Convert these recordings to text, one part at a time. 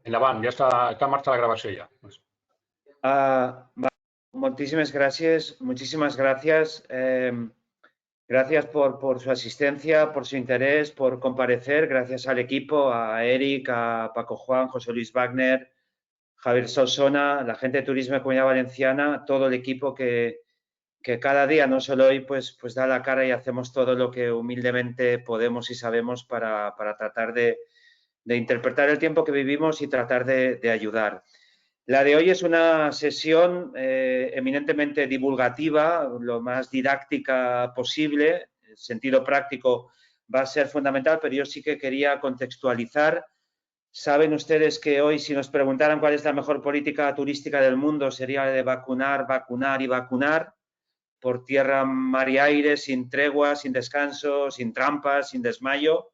Endavant, ja està en marxa la gravació ja. Muchísimas gracias. Gracias por su asistencia, por su interés, por comparecer. Gracias al equipo, a Eric, a Paco Juan, José Luis Wagner, Javier Solsona, la gente de Turismo de Comunidad Valenciana, todo el equipo que cada día, no solo hoy, pues da la cara y hacemos todo lo que humildemente podemos y sabemos para tratar de interpretar el tiempo que vivimos y tratar de ayudar. La de hoy es una sesión eminentemente divulgativa, lo más didáctica posible. El sentido práctico va a ser fundamental, pero yo sí que quería contextualizar. Saben ustedes que hoy, si nos preguntaran cuál es la mejor política turística del mundo, sería la de vacunar, vacunar y vacunar, por tierra, mar y aire, sin tregua, sin descanso, sin trampas, sin desmayo.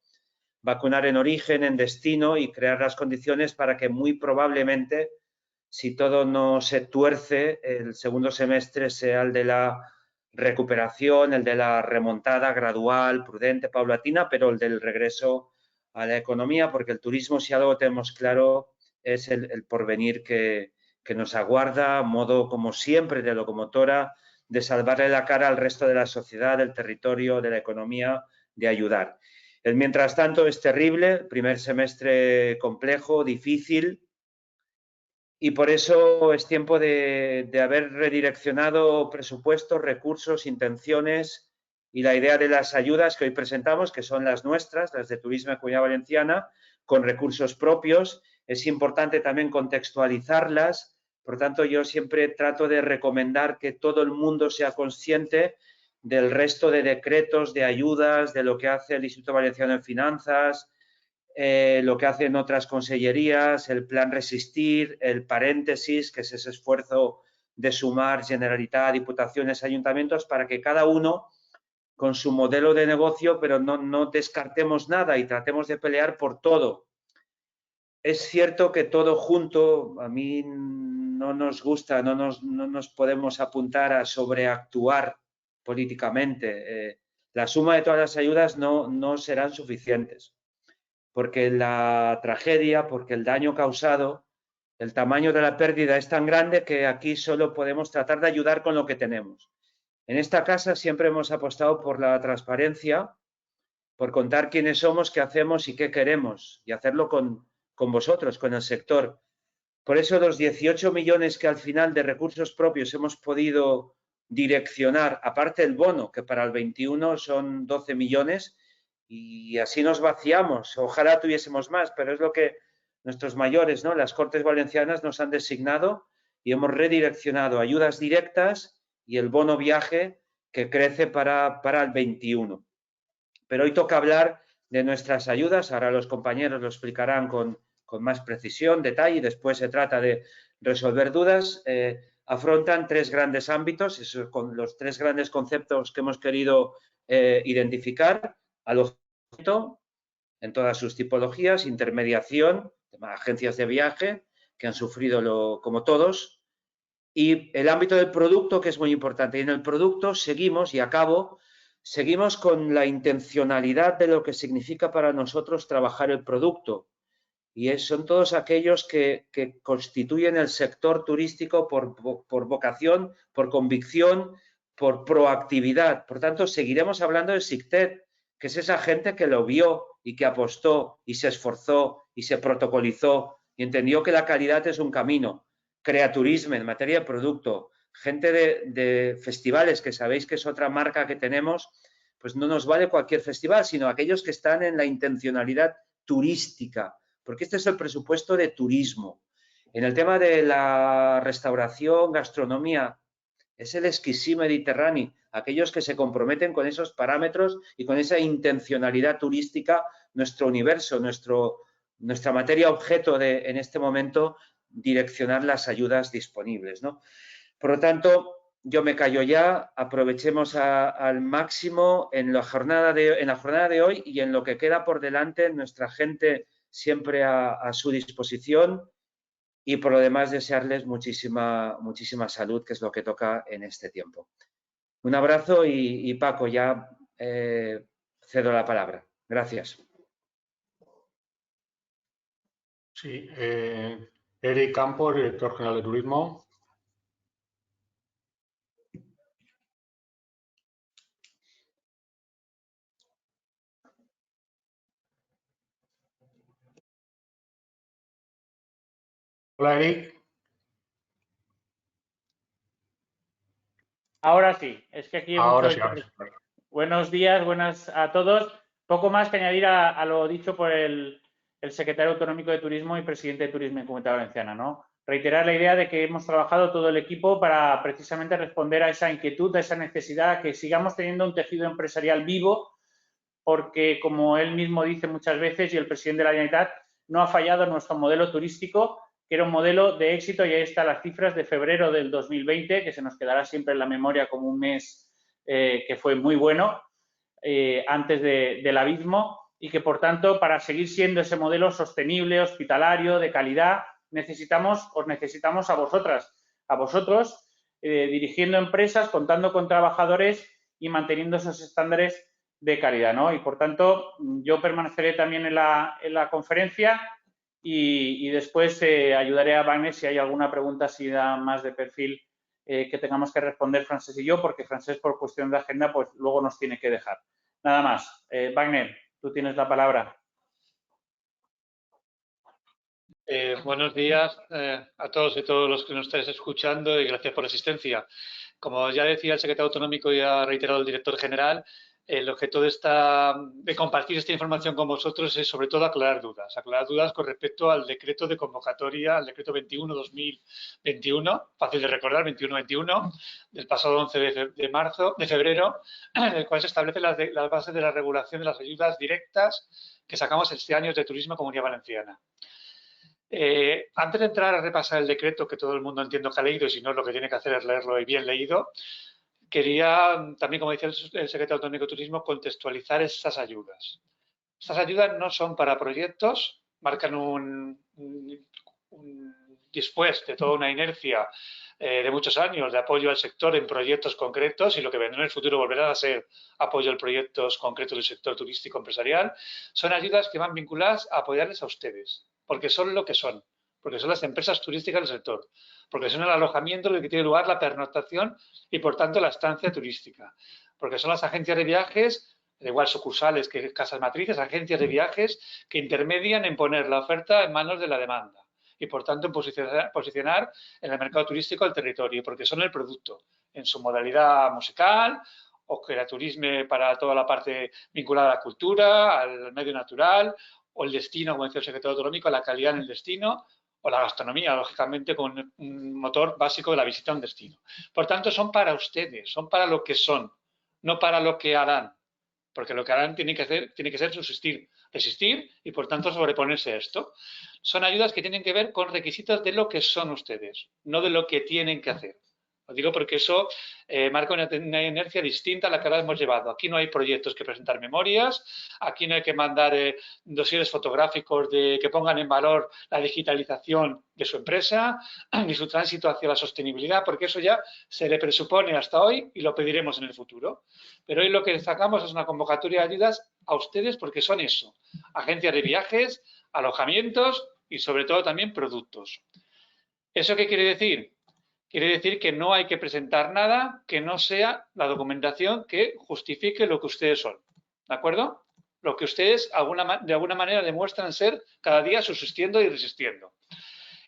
Vacunar en origen, en destino y crear las condiciones para que muy probablemente, si todo no se tuerce, el segundo semestre sea el de la recuperación, el de la remontada gradual, prudente, paulatina, pero el del regreso a la economía, porque el turismo, si algo tenemos claro, es el porvenir que nos aguarda, modo, como siempre, de locomotora, de salvarle la cara al resto de la sociedad, del territorio, de la economía, de ayudar. El mientras tanto es terrible, primer semestre complejo, difícil, y por eso es tiempo de haber redireccionado presupuestos, recursos, intenciones y la idea de las ayudas que hoy presentamos, que son las nuestras, las de Turismo de Comunidad Valenciana, con recursos propios. Es importante también contextualizarlas. Por tanto, yo siempre trato de recomendar que todo el mundo sea consciente del resto de decretos, de ayudas, de lo que hace el Instituto Valenciano de Finanzas, lo que hacen otras consellerías, el plan Resistir, el paréntesis, que es ese esfuerzo de sumar Generalitat, diputaciones, ayuntamientos, para que cada uno con su modelo de negocio, pero no descartemos nada y tratemos de pelear por todo. Es cierto que todo junto, a mí no nos gusta, no nos podemos apuntar a sobreactuar políticamente. La suma de todas las ayudas no serán suficientes, porque la tragedia, porque el daño causado, el tamaño de la pérdida es tan grande que aquí solo podemos tratar de ayudar con lo que tenemos. En esta casa siempre hemos apostado por la transparencia, por contar quiénes somos, qué hacemos y qué queremos, y hacerlo con vosotros, con el sector. Por eso los 18 millones que al final de recursos propios hemos podido direccionar, aparte del bono, que para el 21 son 12 millones, y así nos vaciamos. Ojalá tuviésemos más, pero es lo que nuestros mayores, ¿no? Las Cortes Valencianas nos han designado y hemos redireccionado ayudas directas y el bono viaje que crece para el 21. Pero hoy toca hablar de nuestras ayudas. Ahora los compañeros lo explicarán con más precisión, detalle, y después se trata de resolver dudas. Afrontan tres grandes ámbitos, esos con los tres grandes conceptos que hemos querido identificar: alojamiento en todas sus tipologías, intermediación, agencias de viaje que han sufrido como todos, y el ámbito del producto, que es muy importante. Y en el producto seguimos, y acabo, seguimos con la intencionalidad de lo que significa para nosotros trabajar el producto. Y son todos aquellos que constituyen el sector turístico por vocación, por convicción, por proactividad. Por tanto, seguiremos hablando de SICTED, que es esa gente que lo vio y que apostó y se esforzó y se protocolizó y entendió que la calidad es un camino. Creaturismo en materia de producto, gente de festivales, que sabéis que es otra marca que tenemos, pues no nos vale cualquier festival, sino aquellos que están en la intencionalidad turística, porque este es el presupuesto de turismo. En el tema de la restauración, gastronomía, es el exquisito Mediterráneo, aquellos que se comprometen con esos parámetros y con esa intencionalidad turística, nuestro universo, nuestra materia objeto de, en este momento, direccionar las ayudas disponibles, ¿no? Por lo tanto, yo me callo ya, aprovechemos al máximo en la jornada de hoy y en lo que queda por delante, nuestra gente siempre a su disposición, y por lo demás desearles muchísima salud, que es lo que toca en este tiempo. Un abrazo y Paco, ya cedo la palabra. Gracias. Sí, Eric Campos, director general de Turismo. Hola, Eric. Ahora sí, es que aquí hay Ahora mucho sí, ahora sí. Buenos días, buenas a todos. Poco más que añadir a lo dicho por el secretario autonómico de Turismo y presidente de Turismo en Comunidad Valenciana, ¿no? Reiterar la idea de que hemos trabajado todo el equipo para precisamente responder a esa inquietud, a esa necesidad, que sigamos teniendo un tejido empresarial vivo, porque como él mismo dice muchas veces y el presidente de la Generalitat, no ha fallado nuestro modelo turístico, que era un modelo de éxito, y ahí están las cifras de febrero del 2020, que se nos quedará siempre en la memoria como un mes que fue muy bueno antes del abismo, y que por tanto para seguir siendo ese modelo sostenible, hospitalario, de calidad, os necesitamos a vosotras, a vosotros, dirigiendo empresas, contando con trabajadores y manteniendo esos estándares de calidad, ¿no? Y por tanto yo permaneceré también en la conferencia y después ayudaré a Wagner si hay alguna pregunta así más de perfil que tengamos que responder Francés y yo, porque Francés por cuestión de agenda pues luego nos tiene que dejar. Nada más. Wagner, tú tienes la palabra. Buenos días a todos y todos los que nos estáis escuchando y gracias por la asistencia. Como ya decía el secretario autonómico y ha reiterado el director general, el objeto de compartir esta información con vosotros es sobre todo aclarar dudas con respecto al decreto de convocatoria, al decreto 21-2021, fácil de recordar, 21-21, del pasado 11 de febrero, en el cual se establecen las bases de la regulación de las ayudas directas que sacamos este año de Turismo Comunidad Valenciana. Antes de entrar a repasar el decreto, que todo el mundo entiendo que ha leído, y si no, lo que tiene que hacer es leerlo y bien leído, quería también, como decía el secretario autonómico de Turismo, contextualizar estas ayudas. Estas ayudas no son para proyectos, marcan un después de toda una inercia de muchos años de apoyo al sector en proyectos concretos, y lo que vendrá en el futuro volverá a ser apoyo a proyectos concretos del sector turístico empresarial. Son ayudas que van vinculadas a apoyarles a ustedes, porque son lo que son, porque son las empresas turísticas del sector, porque son el alojamiento en el que tiene lugar la pernoctación y, por tanto, la estancia turística, porque son las agencias de viajes, da igual sucursales que casas matrices, agencias de viajes que intermedian en poner la oferta en manos de la demanda y, por tanto, en posicionar en el mercado turístico el territorio, porque son el producto en su modalidad musical o creaturismo para toda la parte vinculada a la cultura, al medio natural, o el destino, como decía el secretario autonómico, la calidad en el destino, o la gastronomía, lógicamente, con un motor básico de la visita a un destino. Por tanto, son para ustedes, son para lo que son, no para lo que harán, porque lo que harán tiene que ser subsistir, resistir y, por tanto, sobreponerse a esto. Son ayudas que tienen que ver con requisitos de lo que son ustedes, no de lo que tienen que hacer. Lo digo porque eso marca una inercia distinta a la que ahora hemos llevado. Aquí no hay proyectos que presentar memorias, aquí no hay que mandar dosieres fotográficos que pongan en valor la digitalización de su empresa, ni su tránsito hacia la sostenibilidad, porque eso ya se le presupone hasta hoy y lo pediremos en el futuro. Pero hoy lo que sacamos es una convocatoria de ayudas a ustedes porque son eso, agencias de viajes, alojamientos y sobre todo también productos. ¿Eso qué quiere decir? Quiere decir que no hay que presentar nada que no sea la documentación que justifique lo que ustedes son. ¿De acuerdo? Lo que ustedes de alguna manera demuestran ser cada día subsistiendo y resistiendo.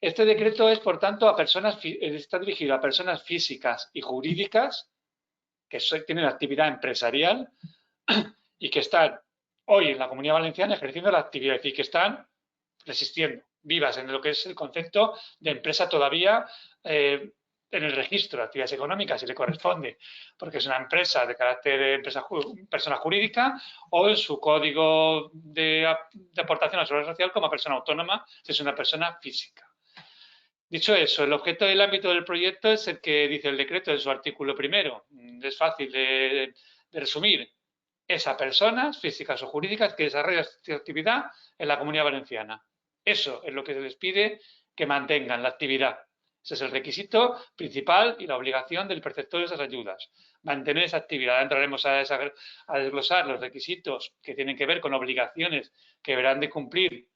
Este decreto es, por tanto, está dirigido a personas físicas y jurídicas que tienen actividad empresarial y que están hoy en la Comunidad Valenciana ejerciendo la actividad, es decir, que están resistiendo, vivas en lo que es el concepto de empresa todavía en el registro de actividades económicas, si le corresponde, porque es una empresa de carácter persona jurídica, o en su código de aportación a la seguridad social como persona autónoma, si es una persona física. Dicho eso, el objeto del ámbito del proyecto es el que dice el decreto en su artículo primero. Es fácil de resumir. Es a personas físicas o jurídicas que desarrollan esta actividad en la Comunidad Valenciana. Eso es lo que se les pide que mantengan la actividad. Ese es el requisito principal y la obligación del perceptor de esas ayudas. Mantener esa actividad. Entraremos a desglosar los requisitos que tienen que ver con obligaciones que deberán de cumplir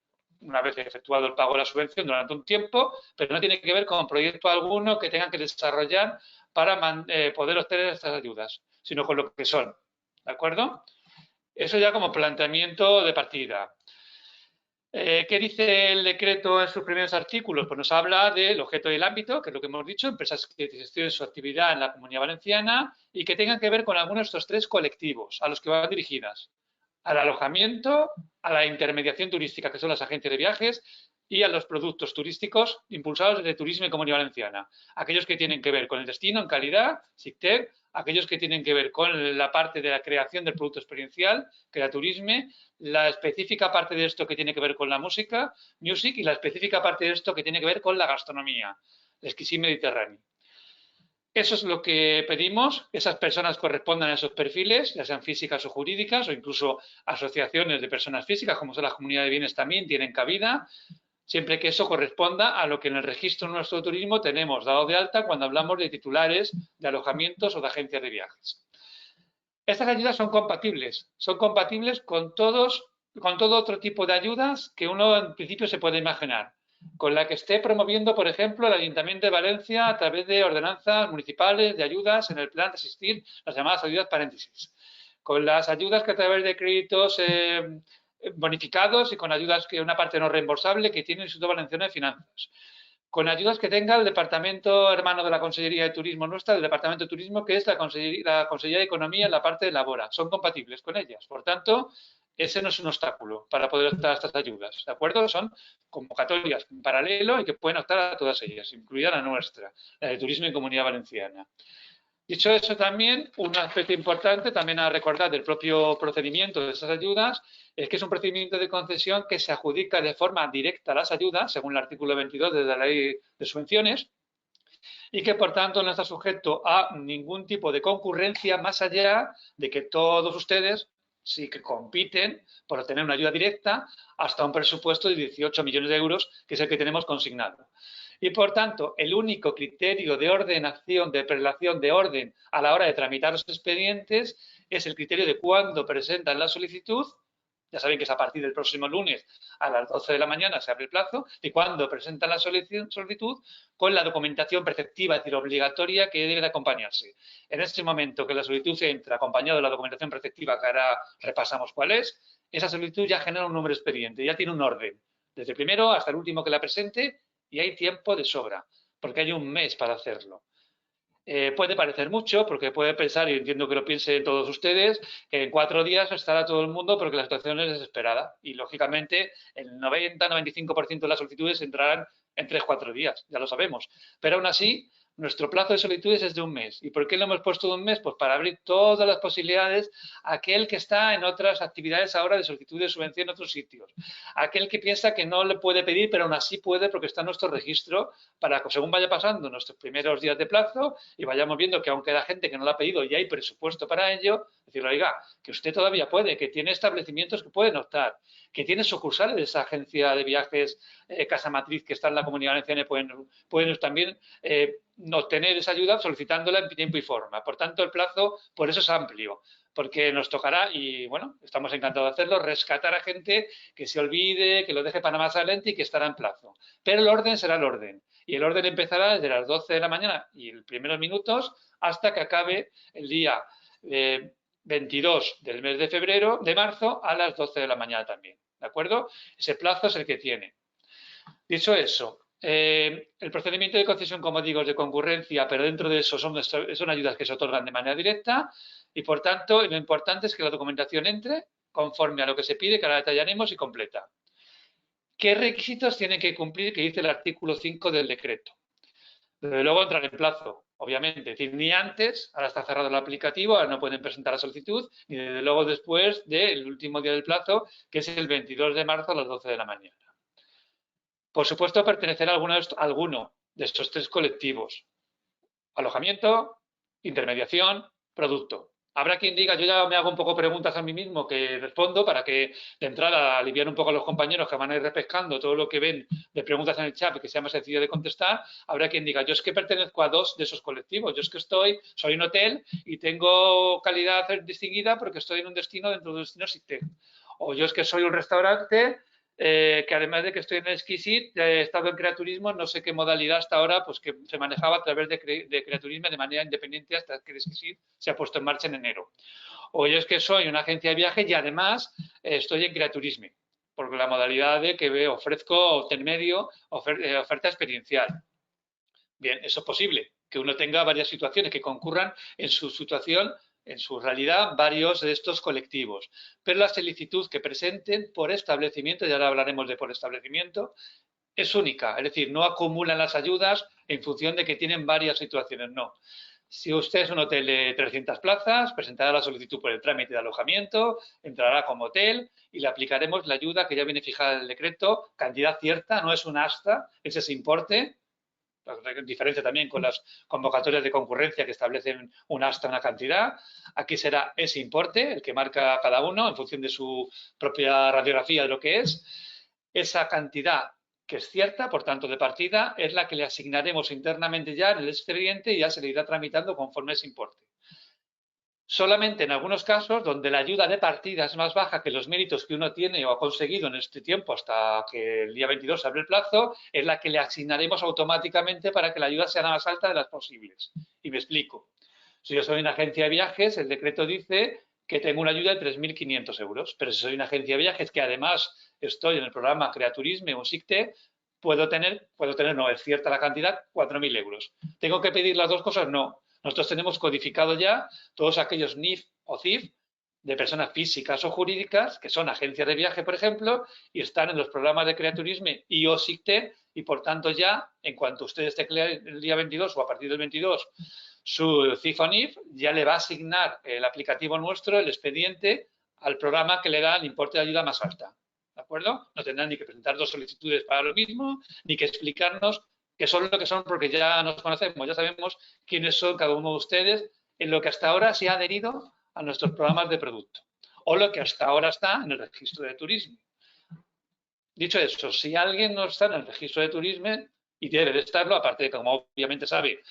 una vez efectuado el pago de la subvención durante un tiempo, pero no tiene que ver con proyecto alguno que tengan que desarrollar para poder obtener estas ayudas, sino con lo que son, ¿de acuerdo? Eso ya como planteamiento de partida. ¿Qué dice el decreto en sus primeros artículos? Pues nos habla del objeto y el ámbito, que es lo que hemos dicho, empresas que gestionen su actividad en la Comunidad Valenciana y que tengan que ver con algunos de estos tres colectivos a los que van dirigidas: al alojamiento, a la intermediación turística, que son las agencias de viajes, y a los productos turísticos impulsados desde Turismo y Comunidad Valenciana. Aquellos que tienen que ver con el destino en calidad, SICTEC, aquellos que tienen que ver con la parte de la creación del producto experiencial, que era Turisme, la específica parte de esto que tiene que ver con la música, Music, y la específica parte de esto que tiene que ver con la gastronomía, el exquisito mediterráneo. Eso es lo que pedimos, que esas personas correspondan a esos perfiles, ya sean físicas o jurídicas, o incluso asociaciones de personas físicas, como son las comunidades de bienes también, tienen cabida, siempre que eso corresponda a lo que en el registro de nuestro turismo tenemos dado de alta cuando hablamos de titulares de alojamientos o de agencias de viajes. Estas ayudas son compatibles con todo otro tipo de ayudas que uno en principio se puede imaginar, con la que esté promoviendo, por ejemplo, el Ayuntamiento de Valencia a través de ordenanzas municipales de ayudas en el plan de asistir, las llamadas ayudas paréntesis, con las ayudas que a través de créditos bonificados y con ayudas que una parte no reembolsable que tiene el Instituto Valenciano de Finanzas, con ayudas que tenga el departamento hermano de la Consellería de Turismo nuestra, el Departamento de Turismo, que es la Consellería de Economía en la parte de labora. Son compatibles con ellas. Por tanto, ese no es un obstáculo para poder optar a estas ayudas, ¿de acuerdo? Son convocatorias en paralelo y que pueden optar a todas ellas, incluida la nuestra, la de Turismo y Comunidad Valenciana. Dicho eso, también un aspecto importante también a recordar del propio procedimiento de esas ayudas es que es un procedimiento de concesión que se adjudica de forma directa a las ayudas, según el artículo 22 de la Ley de Subvenciones, y que, por tanto, no está sujeto a ningún tipo de concurrencia más allá de que todos ustedes sí que compiten por obtener una ayuda directa hasta un presupuesto de 18 millones de euros, que es el que tenemos consignado. Y, por tanto, el único criterio de ordenación, de prelación de orden a la hora de tramitar los expedientes es el criterio de cuándo presentan la solicitud. Ya saben que es a partir del próximo lunes a las 12 de la mañana se abre el plazo, y cuándo presentan la solicitud con la documentación preceptiva, es decir, obligatoria, que debe de acompañarse. En ese momento que la solicitud entra acompañada de la documentación preceptiva, que ahora repasamos cuál es, esa solicitud ya genera un número de expediente, ya tiene un orden, desde el primero hasta el último que la presente, y hay tiempo de sobra, porque hay un mes para hacerlo. Puede parecer mucho, porque puede pensar, y entiendo que lo piensen todos ustedes, que en 4 días estará todo el mundo porque la situación es desesperada. Y, lógicamente, el 90-95% de las solicitudes entrarán en 3-4 días, ya lo sabemos. Pero, aún así, nuestro plazo de solicitudes es de un mes. ¿Y por qué lo hemos puesto de un mes? Pues para abrir todas las posibilidades a aquel que está en otras actividades ahora de solicitud de subvención en otros sitios. Aquel que piensa que no le puede pedir, pero aún así puede porque está en nuestro registro, para que según vaya pasando nuestros primeros días de plazo y vayamos viendo que aunque la gente que no lo ha pedido y hay presupuesto para ello, decirle, oiga, que usted todavía puede, que tiene establecimientos que pueden optar, que tiene sucursales de esa agencia de viajes Casa Matriz que está en la Comunidad Valenciana y pueden también obtener esa ayuda solicitándola en tiempo y forma. Por tanto, el plazo por eso es amplio, porque nos tocará, y bueno, estamos encantados de hacerlo, rescatar a gente que se olvide, que lo deje para más adelante y que estará en plazo. Pero el orden será el orden, y el orden empezará desde las 12 de la mañana y los primeros minutos hasta que acabe el día 22 del mes de marzo a las 12 de la mañana también, ¿de acuerdo? Ese plazo es el que tiene. Dicho eso, el procedimiento de concesión, como digo, es de concurrencia, pero dentro de eso son ayudas que se otorgan de manera directa y, por tanto, lo importante es que la documentación entre conforme a lo que se pide, que ahora detallaremos, y completa. ¿Qué requisitos tienen que cumplir? Que dice el artículo 5 del decreto. Desde luego entrar en plazo, obviamente, es decir, ni antes, ahora está cerrado el aplicativo, ahora no pueden presentar la solicitud, ni desde luego después del último día del plazo, que es el 22 de marzo a las 12 de la mañana. Por supuesto, pertenecer a alguno de estos tres colectivos: alojamiento, intermediación, producto. Habrá quien diga, yo ya me hago un poco preguntas a mí mismo que respondo para que de entrada aliviar un poco a los compañeros que van a ir repescando todo lo que ven de preguntas en el chat y que sea más sencillo de contestar. Habrá quien diga, yo es que pertenezco a 2 de esos colectivos, yo es que soy un hotel y tengo calidad distinguida porque estoy en un destino dentro de un destino SICTEC. O yo es que soy un restaurante que además de que estoy en el Exquisit, he estado en Creaturismo, no sé qué modalidad hasta ahora, pues que se manejaba a través de Creaturismo de manera independiente hasta que el Exquisit se ha puesto en marcha en enero. O yo es que soy una agencia de viajes y además estoy en Creaturismo, porque la modalidad de que ofrezco intermedio, oferta experiencial. Bien, eso es posible, que uno tenga varias situaciones que concurran en su situación, en su realidad, varios de estos colectivos. Pero la solicitud que presenten por establecimiento, y ahora hablaremos de por establecimiento, es única. Es decir, no acumulan las ayudas en función de que tienen varias situaciones, no. Si usted es un hotel de 300 plazas, presentará la solicitud por el trámite de alojamiento, entrará como hotel y le aplicaremos la ayuda que ya viene fijada en el decreto, cantidad cierta, no es un hasta, es ese importe. Diferencia también con las convocatorias de concurrencia que establecen un hasta, una cantidad. Aquí será ese importe, el que marca cada uno en función de su propia radiografía de lo que es. Esa cantidad que es cierta, por tanto, de partida, es la que le asignaremos internamente ya en el expediente y ya se le irá tramitando conforme ese importe. Solamente en algunos casos donde la ayuda de partida es más baja que los méritos que uno tiene o ha conseguido en este tiempo hasta que el día 22 se abre el plazo, es la que le asignaremos automáticamente para que la ayuda sea la más alta de las posibles. Y me explico. Si yo soy una agencia de viajes, el decreto dice que tengo una ayuda de 3.500 euros, pero si soy una agencia de viajes que además estoy en el programa Creaturisme o SICTE, puedo tener, no, es cierta la cantidad, 4.000 euros. ¿Tengo que pedir las dos cosas? No. Nosotros tenemos codificado ya todos aquellos NIF o CIF de personas físicas o jurídicas que son agencias de viaje, por ejemplo, y están en los programas de Creaturisme y o SICTE y, por tanto, ya, en cuanto usted esté el día 22 o a partir del 22, su CIF o NIF ya le va a asignar el aplicativo nuestro, el expediente, al programa que le da el importe de ayuda más alta. ¿De acuerdo? No tendrán ni que presentar dos solicitudes para lo mismo, ni que explicarnos que son lo que son, porque ya nos conocemos, ya sabemos quiénes son cada uno de ustedes en lo que hasta ahora se ha adherido a nuestros programas de producto o lo que hasta ahora está en el registro de turismo. Dicho eso, si alguien no está en el registro de turismo y debe de estarlo, aparte de que, como obviamente sabe,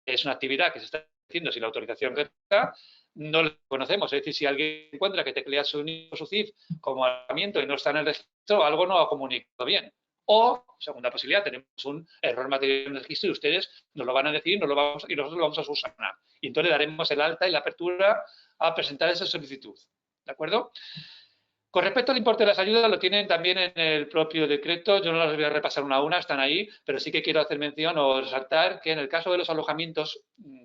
es una actividad que se está haciendo sin la autorización que está, no lo conocemos. Es decir, si alguien encuentra que teclea su NIF o su CIF como alojamiento y no está en el registro, algo no ha comunicado bien. O, segunda posibilidad, tenemos un error material en el registro y ustedes nos lo van a decir y nosotros lo vamos a subsanar. Y entonces daremos el alta y la apertura a presentar esa solicitud. ¿De acuerdo? Con respecto al importe de las ayudas, lo tienen también en el propio decreto. Yo no las voy a repasar una a una, están ahí, pero sí que quiero hacer mención o resaltar que en el caso de los alojamientos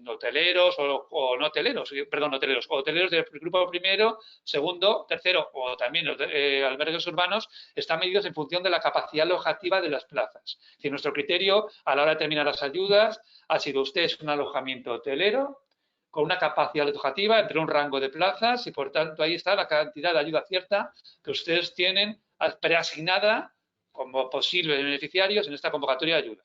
hoteleros o no hoteleros, perdón, hoteleros, o hoteleros del grupo primero, segundo, tercero o también los albergues urbanos, están medidos en función de la capacidad alojativa de las plazas. Es decir, nuestro criterio a la hora de terminar las ayudas ha sido usted es un alojamiento hotelero con una capacidad alojativa entre un rango de plazas y, por tanto, ahí está la cantidad de ayuda cierta que ustedes tienen preasignada como posibles beneficiarios en esta convocatoria de ayuda.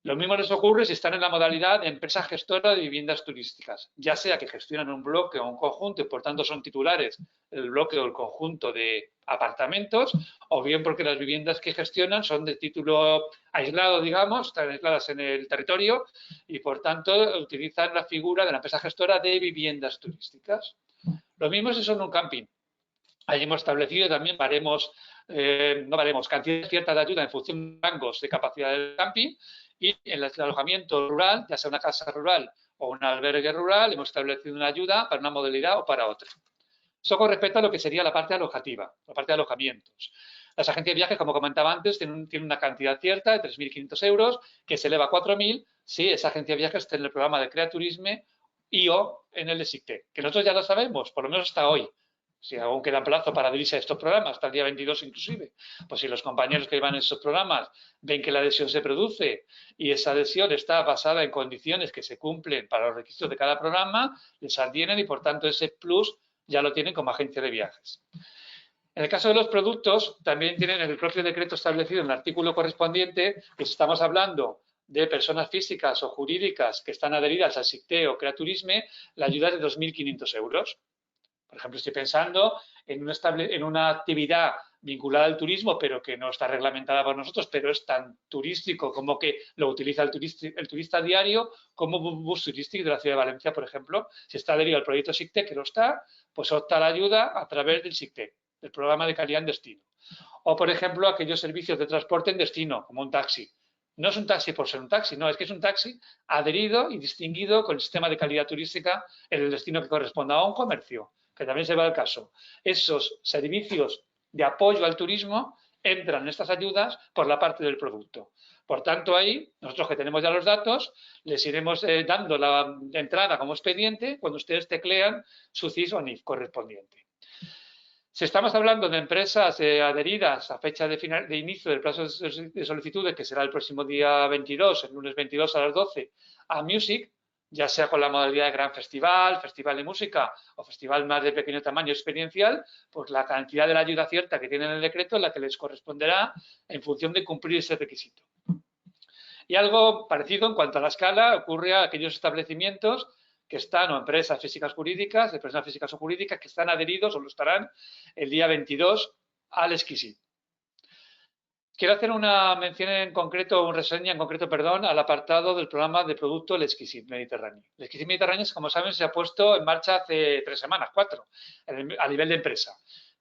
Lo mismo les ocurre si están en la modalidad de empresa gestora de viviendas turísticas, ya sea que gestionan un bloque o un conjunto y, por tanto, son titulares del bloque o el conjunto de apartamentos, o bien porque las viviendas que gestionan son de título aislado, digamos, están aisladas en el territorio y, por tanto, utilizan la figura de la empresa gestora de viviendas turísticas. Lo mismo si son un camping. Ahí hemos establecido también cantidad cierta de ayuda en función de rangos de capacidad del camping. Y en el alojamiento rural, ya sea una casa rural o un albergue rural, hemos establecido una ayuda para una modalidad o para otra. Eso con respecto a lo que sería la parte alojativa, la parte de alojamientos. Las agencias de viajes, como comentaba antes, tienen una cantidad cierta de 3.500 euros que se eleva a 4.000 si esa agencia de viajes está en el programa de Creaturisme y o en el de SICTE, que nosotros ya lo sabemos, por lo menos hasta hoy. Si aún queda plazo para adherirse a estos programas, hasta el día 22 inclusive, pues si los compañeros que llevan esos programas ven que la adhesión se produce y esa adhesión está basada en condiciones que se cumplen para los requisitos de cada programa, les adhieren y, por tanto, ese plus ya lo tienen como agencia de viajes. En el caso de los productos, también tienen en el propio decreto establecido en el artículo correspondiente que si estamos hablando de personas físicas o jurídicas que están adheridas al SICTE o Creaturisme, la ayuda es de 2.500 euros. Por ejemplo, estoy pensando en una actividad vinculada al turismo, pero que no está reglamentada por nosotros, pero es tan turístico como que lo utiliza el turista diario, como un bus turístico de la ciudad de Valencia, por ejemplo. Si está adherido al proyecto SICTE, que lo está, pues opta la ayuda a través del SICTE. del programa de calidad en destino. O, por ejemplo, aquellos servicios de transporte en destino, como un taxi. No es un taxi por ser un taxi, no, es que es un taxi adherido y distinguido con el sistema de calidad turística en el destino que corresponda a un comercio, que también se va al caso. Esos servicios de apoyo al turismo entran en estas ayudas por la parte del producto. Por tanto, ahí, nosotros que tenemos ya los datos, les iremos dando la entrada como expediente cuando ustedes teclean su CIS o NIF correspondiente. Si estamos hablando de empresas adheridas a fecha de inicio del plazo de solicitudes, que será el próximo día 22, el lunes 22 a las 12, a Music, ya sea con la modalidad de gran festival, festival de música o festival más de pequeño tamaño experiencial, pues la cantidad de la ayuda cierta que tienen en el decreto es la que les corresponderá en función de cumplir ese requisito. Y algo parecido en cuanto a la escala ocurre a aquellos establecimientos que están, o empresas físicas jurídicas, de personas físicas o jurídicas, que están adheridos o lo estarán el día 22 al Exquisit. Quiero hacer una mención en concreto, una reseña en concreto, perdón, al apartado del programa de producto El Exquisit Mediterráneo. El Exquisit Mediterráneo, como saben, se ha puesto en marcha hace 3 semanas, 4, a nivel de empresa,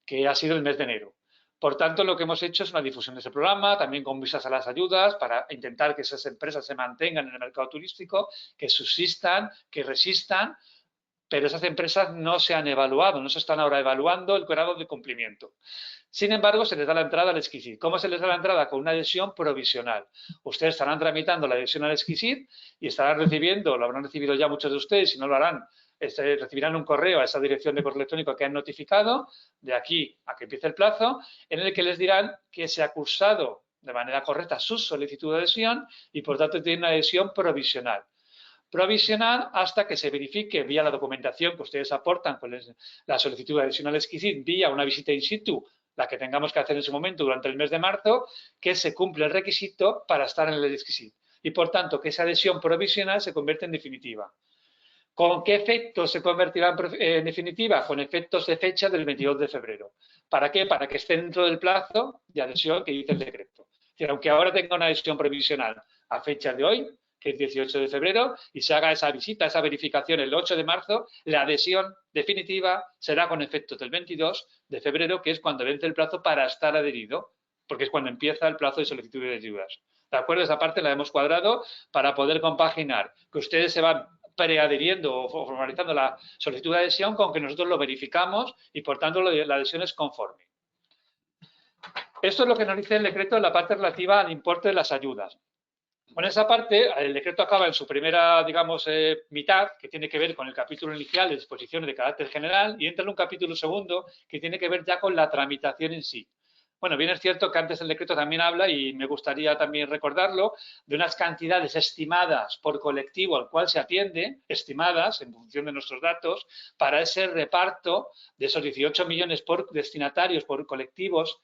que ha sido el mes de enero. Por tanto, lo que hemos hecho es una difusión de ese programa, también con vistas a las ayudas, para intentar que esas empresas se mantengan en el mercado turístico, que subsistan, que resistan, pero esas empresas no se han evaluado, no se están ahora evaluando el grado de cumplimiento. Sin embargo, se les da la entrada al Exquisit. ¿Cómo se les da la entrada? Con una adhesión provisional. Ustedes estarán tramitando la adhesión al Exquisit y estarán recibiendo, lo habrán recibido ya muchos de ustedes, si no lo harán, recibirán un correo a esa dirección de correo electrónico que han notificado de aquí a que empiece el plazo, en el que les dirán que se ha cursado de manera correcta su solicitud de adhesión y, por tanto, tienen una adhesión provisional. Provisional hasta que se verifique vía la documentación que ustedes aportan con la solicitud de adhesión al Exquisit, vía una visita in situ, la que tengamos que hacer en ese momento durante el mes de marzo, que se cumple el requisito para estar en el Exquisit. Y, por tanto, que esa adhesión provisional se convierte en definitiva. ¿Con qué efectos se convertirá en definitiva? Con efectos de fecha del 22 de febrero. ¿Para qué? Para que esté dentro del plazo de adhesión que dice el decreto. Es decir, aunque ahora tenga una adhesión provisional a fecha de hoy, que es 18 de febrero, y se haga esa visita, esa verificación el 8 de marzo, la adhesión definitiva será con efectos del 22 de febrero, que es cuando vence el plazo para estar adherido, porque es cuando empieza el plazo de solicitud de ayudas. ¿De acuerdo? Esa parte la hemos cuadrado para poder compaginar, que ustedes se van preadheriendo o formalizando la solicitud de adhesión con que nosotros lo verificamos y, por tanto, la adhesión es conforme. Esto es lo que nos dice el decreto en la parte relativa al importe de las ayudas. Con esa parte, el decreto acaba en su primera, digamos, mitad, que tiene que ver con el capítulo inicial de disposiciones de carácter general, y entra en un capítulo segundo que tiene que ver ya con la tramitación en sí. Bueno, bien es cierto que antes el decreto también habla, y me gustaría también recordarlo, de unas cantidades estimadas por colectivo al cual se atiende, estimadas en función de nuestros datos, para ese reparto de esos 18 millones por destinatarios, por colectivos,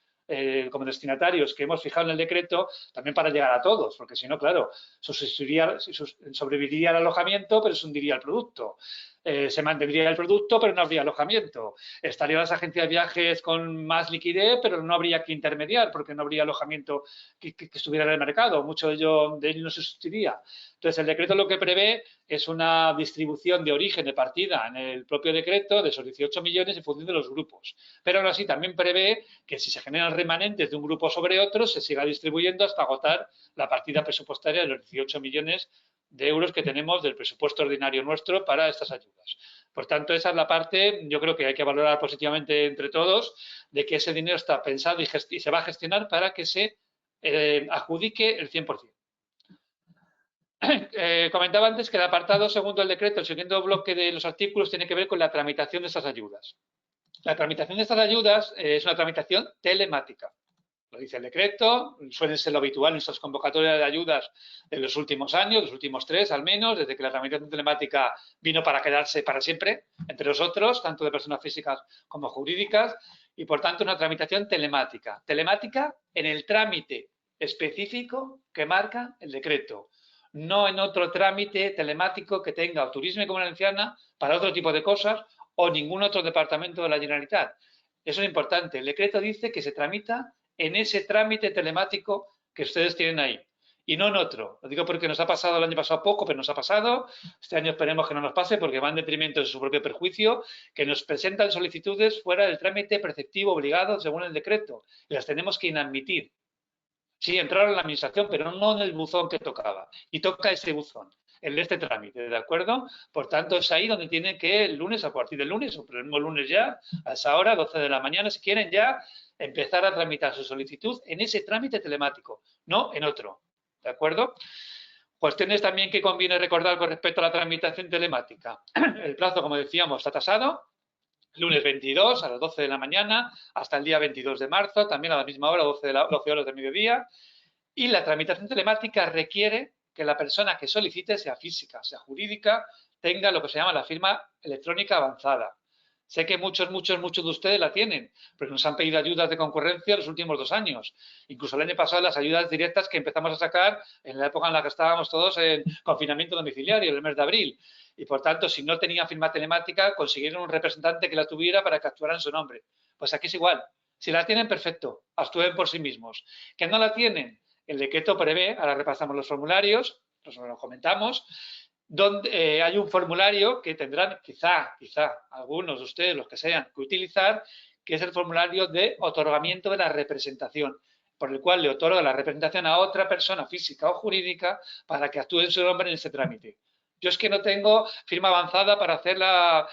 como destinatarios que hemos fijado en el decreto, también para llegar a todos, porque si no, claro, sobreviviría el alojamiento, pero se hundiría el producto. Se mantendría el producto, pero no habría alojamiento. Estarían las agencias de viajes con más liquidez, pero no habría que intermediar, porque no habría alojamiento que estuviera en el mercado. Mucho de ello no se sustituiría. Entonces, el decreto lo que prevé es una distribución de origen de partida en el propio decreto de esos 18 millones en función de los grupos. Pero aún así también prevé que si se generan remanentes de un grupo sobre otro, se siga distribuyendo hasta agotar la partida presupuestaria de los 18 millones de euros que tenemos del presupuesto ordinario nuestro para estas ayudas. Por tanto, esa es la parte, yo creo que hay que valorar positivamente entre todos, de que ese dinero está pensado y se va a gestionar para que se adjudique el 100%. Comentaba antes que el apartado segundo del decreto, el segundo bloque de los artículos, tiene que ver con la tramitación de estas ayudas. La tramitación de estas ayudas es una tramitación telemática. Lo dice el decreto, suele ser lo habitual en nuestras convocatorias de ayudas de los últimos años, los últimos 3 al menos, desde que la tramitación telemática vino para quedarse para siempre entre nosotros, tanto de personas físicas como jurídicas, y por tanto una tramitación telemática. Telemática en el trámite específico que marca el decreto, no en otro trámite telemático que tenga o Turismo y Comunidad Valenciana para otro tipo de cosas o ningún otro departamento de la Generalitat. Eso es importante. El decreto dice que se tramita en ese trámite telemático que ustedes tienen ahí. y no en otro. Lo digo porque nos ha pasado el año pasado poco, pero nos ha pasado. Este año esperemos que no nos pase porque va en detrimento de su propio perjuicio, que nos presentan solicitudes fuera del trámite preceptivo obligado según el decreto y las tenemos que inadmitir. Sí, entraron en la administración, pero no en el buzón que tocaba. Y toca ese buzón, el de este trámite, ¿de acuerdo? Por tanto, es ahí donde tienen que el lunes, a partir del lunes, o el mismo lunes ya, a esa hora, 12 de la mañana, si quieren ya, empezar a tramitar su solicitud en ese trámite telemático, no en otro, ¿de acuerdo? Cuestiones también que conviene recordar con respecto a la tramitación telemática. El plazo, como decíamos, está tasado. Lunes 22 a las 12 de la mañana hasta el día 22 de marzo, también a la misma hora, 12 horas del mediodía. Y la tramitación telemática requiere que la persona que solicite, sea física, sea jurídica, tenga lo que se llama la firma electrónica avanzada. Sé que muchos de ustedes la tienen, pero nos han pedido ayudas de concurrencia los últimos 2 años. Incluso el año pasado las ayudas directas que empezamos a sacar en la época en la que estábamos todos en confinamiento domiciliario, en el mes de abril. Y por tanto, si no tenían firma telemática, consiguieron un representante que la tuviera para que actuara en su nombre. Pues aquí es igual. Si la tienen, perfecto, actúen por sí mismos. Que no la tienen, el decreto prevé, ahora repasamos los formularios, los comentamos, donde hay un formulario que tendrán quizá algunos de ustedes, los que sean, que utilizar, que es el formulario de otorgamiento de la representación, por el cual le otorga la representación a otra persona física o jurídica para que actúe en su nombre en ese trámite. Yo es que no tengo firma avanzada para hacer la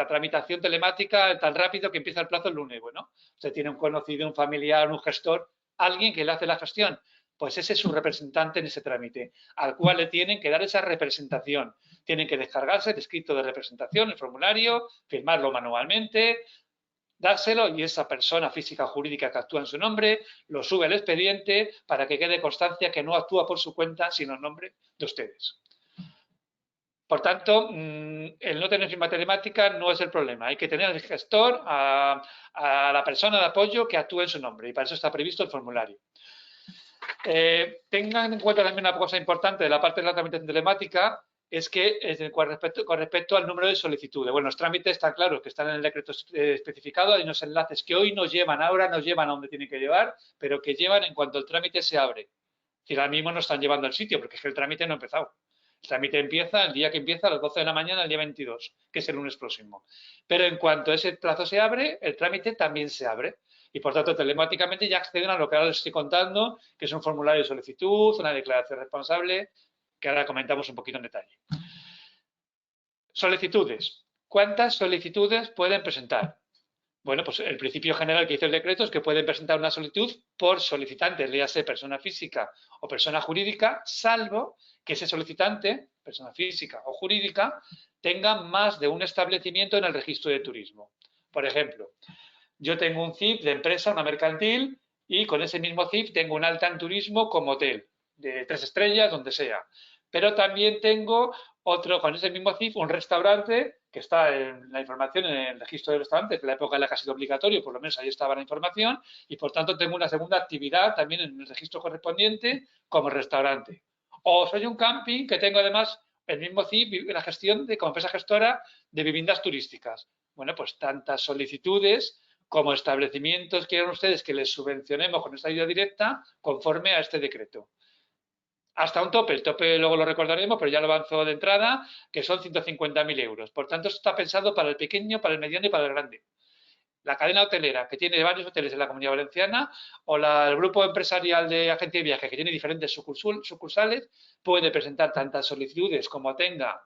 tramitación telemática tan rápido que empieza el plazo el lunes. Bueno, usted tiene un conocido, un familiar, un gestor, alguien que le hace la gestión. Pues ese es su representante en ese trámite, al cual le tienen que dar esa representación. Tienen que descargarse el escrito de representación, el formulario, firmarlo manualmente, dárselo y esa persona física o jurídica que actúa en su nombre lo sube al expediente para que quede constancia que no actúa por su cuenta, sino en nombre de ustedes. Por tanto, el no tener firma telemática no es el problema. Hay que tener al gestor, a la persona de apoyo que actúe en su nombre y para eso está previsto el formulario. Tengan en cuenta también una cosa importante de la parte de la tramitación telemática, es que con respecto al número de solicitudes. Bueno, los trámites están claros que están en el decreto especificado, hay unos enlaces que hoy ahora nos llevan a donde tienen que llevar, pero que llevan en cuanto el trámite se abre. Es decir, ahora mismo no están llevando al sitio porque es que el trámite no ha empezado. El trámite empieza el día que empieza, a las 12 de la mañana, el día 22, que es el lunes próximo. Pero en cuanto ese plazo se abre, el trámite también se abre. Y, por tanto, telemáticamente ya acceden a lo que ahora les estoy contando, que es un formulario de solicitud, una declaración responsable, que ahora comentamos un poquito en detalle. Solicitudes. ¿Cuántas solicitudes pueden presentar? Bueno, pues el principio general que dice el decreto es que pueden presentar una solicitud por solicitante, léase persona física o persona jurídica, salvo que ese solicitante, persona física o jurídica, tenga más de un establecimiento en el registro de turismo. Por ejemplo, yo tengo un CIF de empresa, una mercantil, y con ese mismo CIF tengo un alta en turismo como hotel, de 3 estrellas, donde sea. Pero también tengo otro, con ese mismo CIF, un restaurante, que está en la información en el registro de restaurantes, en la época en la que ha sido obligatorio, por lo menos ahí estaba la información, y por tanto tengo una segunda actividad también en el registro correspondiente como restaurante. O soy un camping que tengo además el mismo CIF, la gestión como empresa gestora de viviendas turísticas. Bueno, pues tantas solicitudes como establecimientos quieran ustedes que les subvencionemos con esta ayuda directa conforme a este decreto. Hasta un tope, el tope luego lo recordaremos, pero ya lo avanzo de entrada, que son 150.000 euros. Por tanto, esto está pensado para el pequeño, para el mediano y para el grande. La cadena hotelera, que tiene varios hoteles en la Comunidad Valenciana, o el grupo empresarial de agencia de viajes, que tiene diferentes sucursales, puede presentar tantas solicitudes como tenga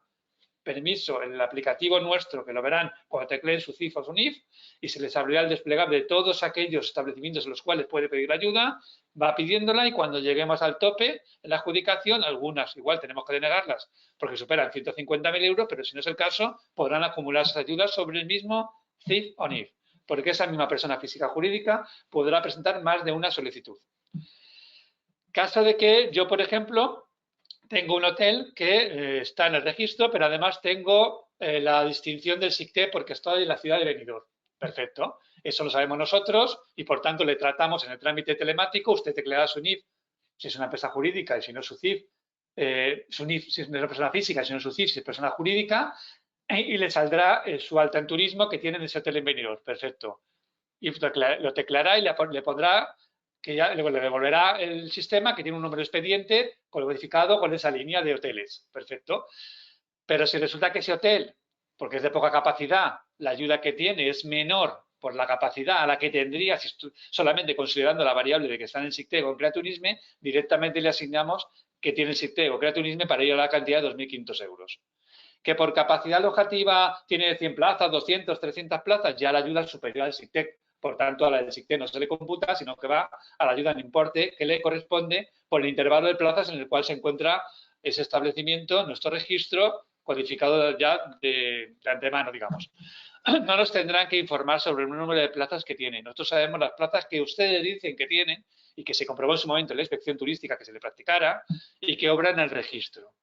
permiso en el aplicativo nuestro, que lo verán cuando tecleen su CIF o su NIF, y se les abrirá el desplegable de todos aquellos establecimientos en los cuales puede pedir ayuda, va pidiéndola y cuando lleguemos al tope en la adjudicación, algunas igual tenemos que denegarlas porque superan 150.000 euros, pero si no es el caso, podrán acumularse ayudas sobre el mismo CIF o NIF, porque esa misma persona física o jurídica podrá presentar más de una solicitud. Caso de que yo, por ejemplo, tengo un hotel que está en el registro, pero además tengo la distinción del SICTE porque estoy en la ciudad de Benidorm. Perfecto. Eso lo sabemos nosotros y, por tanto, le tratamos en el trámite telemático. Usted tecleará su NIF si es una empresa jurídica y si no su CIF, su NIF si es una persona física y si no su CIF si es persona jurídica, y le saldrá su alta en turismo que tiene en ese hotel en Benidorm. Perfecto. Y lo tecleará y le pondrá que ya le devolverá el sistema que tiene un número de expediente codificado con esa línea de hoteles. Perfecto. Pero si resulta que ese hotel, porque es de poca capacidad, la ayuda que tiene es menor por la capacidad a la que tendría, si solamente considerando la variable de que está en el SICTEG o en Creaturisme, directamente le asignamos que tiene el SICTEG o Creaturisme para ir a la cantidad de 2.500 euros. Que por capacidad alojativa tiene 100 plazas, 200, 300 plazas, ya la ayuda es superior al SICTEG. Por tanto, a la del SICTEG no se le computa, sino que va a la ayuda en importe que le corresponde por el intervalo de plazas en el cual se encuentra ese establecimiento, nuestro registro, codificado ya de antemano, digamos. No nos tendrán que informar sobre el número de plazas que tienen. Nosotros sabemos las plazas que ustedes dicen que tienen y que se comprobó en su momento en la inspección turística que se le practicara y que obran en el registro.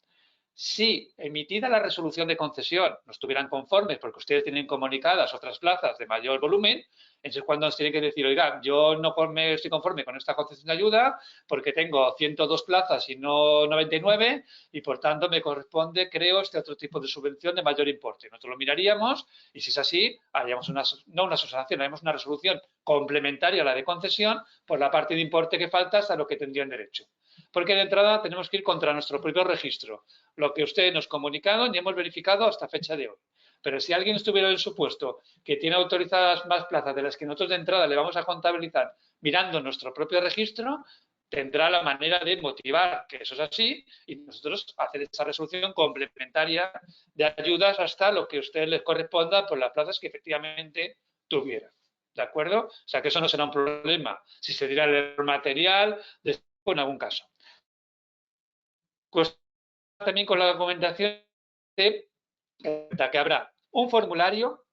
Si emitida la resolución de concesión no estuvieran conformes porque ustedes tienen comunicadas otras plazas de mayor volumen, entonces es cuando nos tienen que decir, oiga, yo no estoy conforme con esta concesión de ayuda porque tengo 102 plazas y no 99 y por tanto me corresponde, creo, este otro tipo de subvención de mayor importe. Nosotros lo miraríamos y si es así, haríamos no una subsanación, haríamos una resolución complementaria a la de concesión por la parte de importe que falta hasta lo que tendrían derecho. Porque de entrada tenemos que ir contra nuestro propio registro, lo que ustedes nos comunicaron y hemos verificado hasta fecha de hoy. Pero si alguien estuviera en su puesto que tiene autorizadas más plazas de las que nosotros de entrada le vamos a contabilizar mirando nuestro propio registro, tendrá la manera de motivar que eso es así y nosotros hacer esa resolución complementaria de ayudas hasta lo que a ustedes les corresponda por las plazas que efectivamente tuvieran. ¿De acuerdo? O sea que eso no será un problema si se dirá el material en algún caso. Pues también con la documentación de que habrá un formulario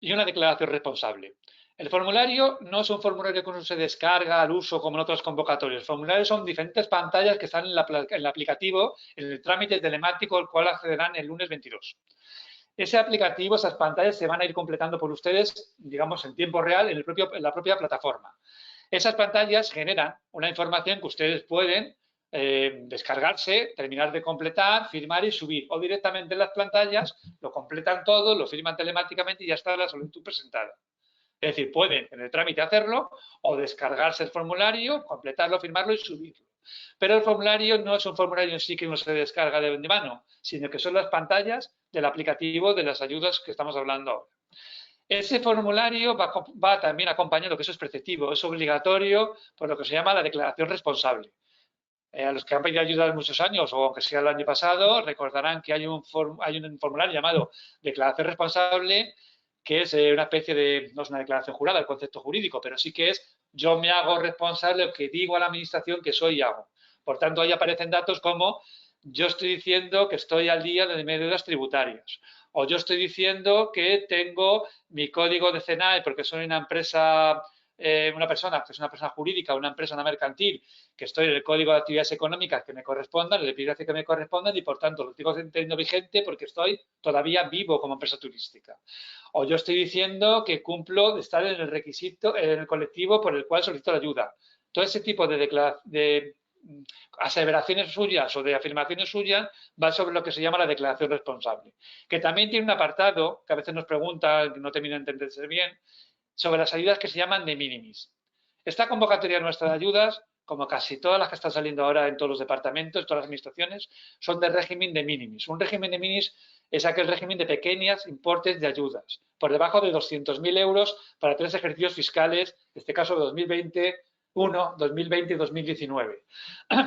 y una declaración responsable. El formulario no es un formulario que uno se descarga al uso como en otras convocatorias. El formulario son diferentes pantallas que están en el aplicativo, en el trámite telemático al cual accederán el lunes 22. Ese aplicativo, esas pantallas se van a ir completando por ustedes, digamos, en tiempo real en la propia plataforma. Esas pantallas generan una información que ustedes pueden descargarse, terminar de completar, firmar y subir. O directamente en las pantallas lo completan todo, lo firman telemáticamente y ya está la solicitud presentada. Es decir, pueden en el trámite hacerlo o descargarse el formulario, completarlo, firmarlo y subirlo. Pero el formulario no es un formulario en sí que uno se descarga de mano, sino que son las pantallas del aplicativo de las ayudas que estamos hablando ahora. Ese formulario va también acompañado, que eso es preceptivo, es obligatorio por lo que se llama la declaración responsable. A los que han pedido ayuda muchos años, o aunque sea el año pasado, recordarán que hay un formulario llamado declaración responsable, que es una especie de, no es una declaración jurada, el concepto jurídico, pero sí que es yo me hago responsable de lo que digo a la administración que soy y hago. Por tanto, ahí aparecen datos como yo estoy diciendo que estoy al día de mis deudas tributarias, o yo estoy diciendo que tengo mi código de CENAE porque soy una empresa, una persona que es una persona jurídica, una empresa, una mercantil, que estoy en el código de actividades económicas que me correspondan, el epígrafe que me correspondan y por tanto lo tengo teniendo vigente porque estoy todavía vivo como empresa turística. O yo estoy diciendo que cumplo de estar en el requisito, en el colectivo por el cual solicito la ayuda. Todo ese tipo de aseveraciones suyas o de afirmaciones suyas va sobre lo que se llama la declaración responsable, que también tiene un apartado que a veces nos preguntan, que no termina de entenderse bien, sobre las ayudas que se llaman de minimis. Esta convocatoria nuestra de ayudas, como casi todas las que están saliendo ahora en todos los departamentos, todas las administraciones, son de régimen de minimis. Un régimen de minimis es aquel régimen de pequeños importes de ayudas, por debajo de 200.000 euros para 3 ejercicios fiscales, en este caso de 2021, 2020 y 2019.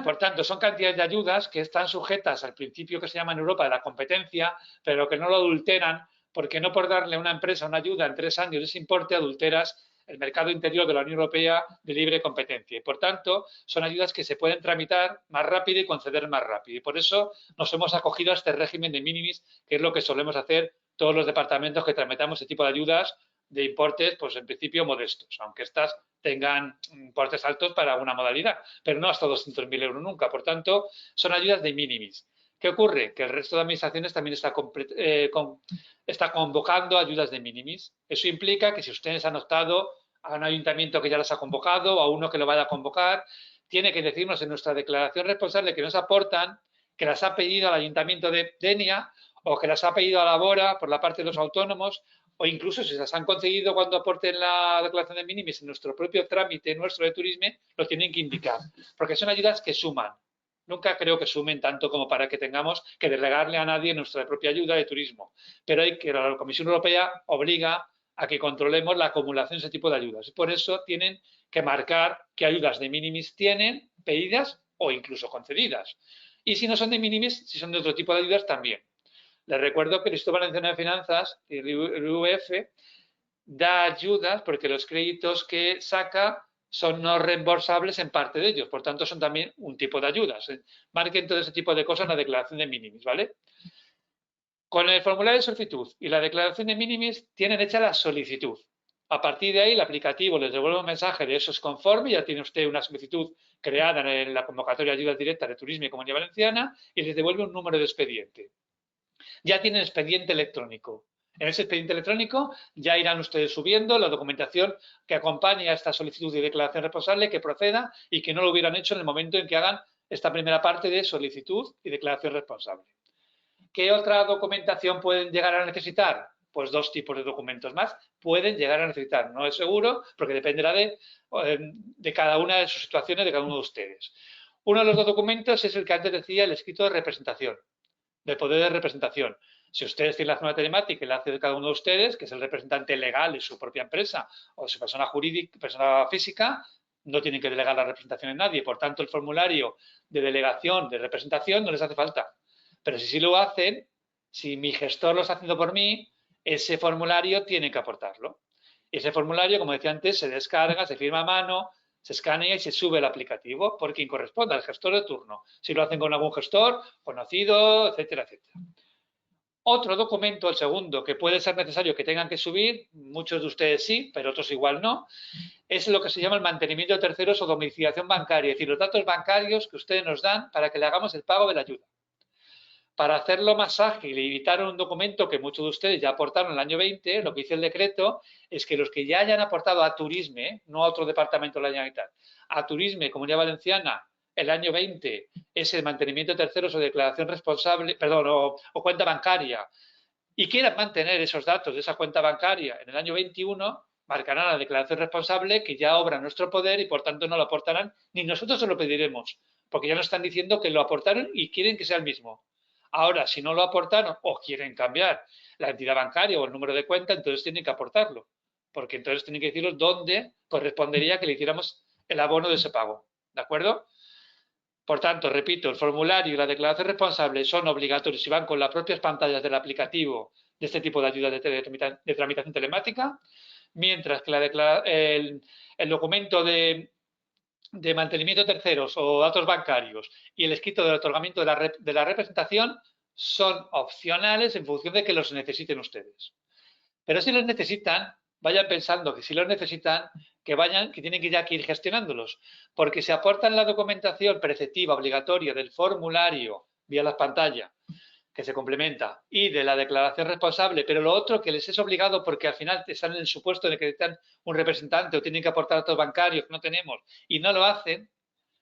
Por tanto, son cantidades de ayudas que están sujetas al principio que se llama en Europa de la competencia, pero que no lo adulteran, porque no por darle a una empresa una ayuda en 3 años de ese importe adulteras el mercado interior de la Unión Europea de libre competencia. Y por tanto, son ayudas que se pueden tramitar más rápido y conceder más rápido. Y por eso nos hemos acogido a este régimen de minimis, que es lo que solemos hacer todos los departamentos que tramitamos este tipo de ayudas de importes, pues en principio modestos, aunque estas tengan importes altos para una modalidad, pero no hasta 200.000 euros nunca. Por tanto, son ayudas de minimis. ¿Qué ocurre? Que el resto de administraciones también está convocando ayudas de minimis. Eso implica que si ustedes han optado a un ayuntamiento que ya las ha convocado o a uno que lo vaya a convocar, tiene que decirnos en nuestra declaración responsable que nos aportan, que las ha pedido al ayuntamiento de Denia o que las ha pedido a la Bora por la parte de los autónomos o incluso si se las han concedido cuando aporten la declaración de minimis en nuestro propio trámite nuestro de turismo, lo tienen que indicar, porque son ayudas que suman. Nunca creo que sumen tanto como para que tengamos que delegarle a nadie nuestra propia ayuda de turismo, pero hay que la Comisión Europea obliga a que controlemos la acumulación de ese tipo de ayudas. Y por eso tienen que marcar qué ayudas de minimis tienen pedidas o incluso concedidas. Y si no son de minimis, si son de otro tipo de ayudas también. Les recuerdo que el Instituto Valenciano de Finanzas, el IVF, da ayudas porque los créditos que saca son no reembolsables en parte de ellos, por tanto son también un tipo de ayudas. Marquen todo ese tipo de cosas en la declaración de minimis, ¿vale? Con el formulario de solicitud y la declaración de minimis tienen hecha la solicitud. A partir de ahí el aplicativo les devuelve un mensaje de eso es conforme, ya tiene usted una solicitud creada en la convocatoria de ayudas directas de Turismo y Comunidad Valenciana y les devuelve un número de expediente. Ya tienen expediente electrónico. En ese expediente electrónico ya irán ustedes subiendo la documentación que acompañe a esta solicitud de declaración responsable que proceda y que no lo hubieran hecho en el momento en que hagan esta primera parte de solicitud y declaración responsable. ¿Qué otra documentación pueden llegar a necesitar? Pues dos tipos de documentos más pueden llegar a necesitar. No es seguro porque dependerá de cada una de sus situaciones, de cada uno de ustedes. Uno de los dos documentos es el que antes decía el escrito de representación, de poder de representación. Si ustedes tienen la zona telemática y la hace de cada uno de ustedes, que es el representante legal de su propia empresa o de su persona jurídica, persona física, no tienen que delegar la representación en nadie. Por tanto, el formulario de delegación de representación no les hace falta. Pero si sí lo hacen, si mi gestor lo está haciendo por mí, ese formulario tiene que aportarlo. Y ese formulario, como decía antes, se descarga, se firma a mano, se escanea y se sube al aplicativo por quien corresponda, al gestor de turno. Si lo hacen con algún gestor, conocido, etcétera, etcétera. Otro documento, el segundo, que puede ser necesario que tengan que subir, muchos de ustedes sí, pero otros igual no, es lo que se llama el mantenimiento de terceros o domiciliación bancaria, es decir, los datos bancarios que ustedes nos dan para que le hagamos el pago de la ayuda. Para hacerlo más ágil y evitar un documento que muchos de ustedes ya aportaron en el año 20, lo que dice el decreto es que los que ya hayan aportado a Turismo, no a otro departamento de la Generalitat, a Turismo, Comunidad Valenciana, el año 20, es el mantenimiento de terceros o declaración responsable, perdón, o cuenta bancaria, y quieran mantener esos datos de esa cuenta bancaria en el año 21, marcarán la declaración responsable que ya obra en nuestro poder y por tanto no lo aportarán, ni nosotros se lo pediremos, porque ya nos están diciendo que lo aportaron y quieren que sea el mismo. Ahora, si no lo aportaron o quieren cambiar la entidad bancaria o el número de cuenta, entonces tienen que aportarlo, porque entonces tienen que decirnos dónde correspondería que le hiciéramos el abono de ese pago. ¿De acuerdo? Por tanto, repito, el formulario y la declaración responsable son obligatorios y van con las propias pantallas del aplicativo de este tipo de ayuda de tramitación telemática, mientras que el documento de mantenimiento de terceros o datos bancarios y el escrito del otorgamiento de la representación son opcionales en función de que los necesiten ustedes. Pero si los necesitan, vayan pensando que si los necesitan, que tienen que ya que ir gestionándolos, porque si aportan la documentación preceptiva obligatoria del formulario vía la pantalla, que se complementa, y de la declaración responsable, pero lo otro que les es obligado porque al final están en el supuesto de que necesitan un representante o tienen que aportar datos bancarios que no tenemos y no lo hacen,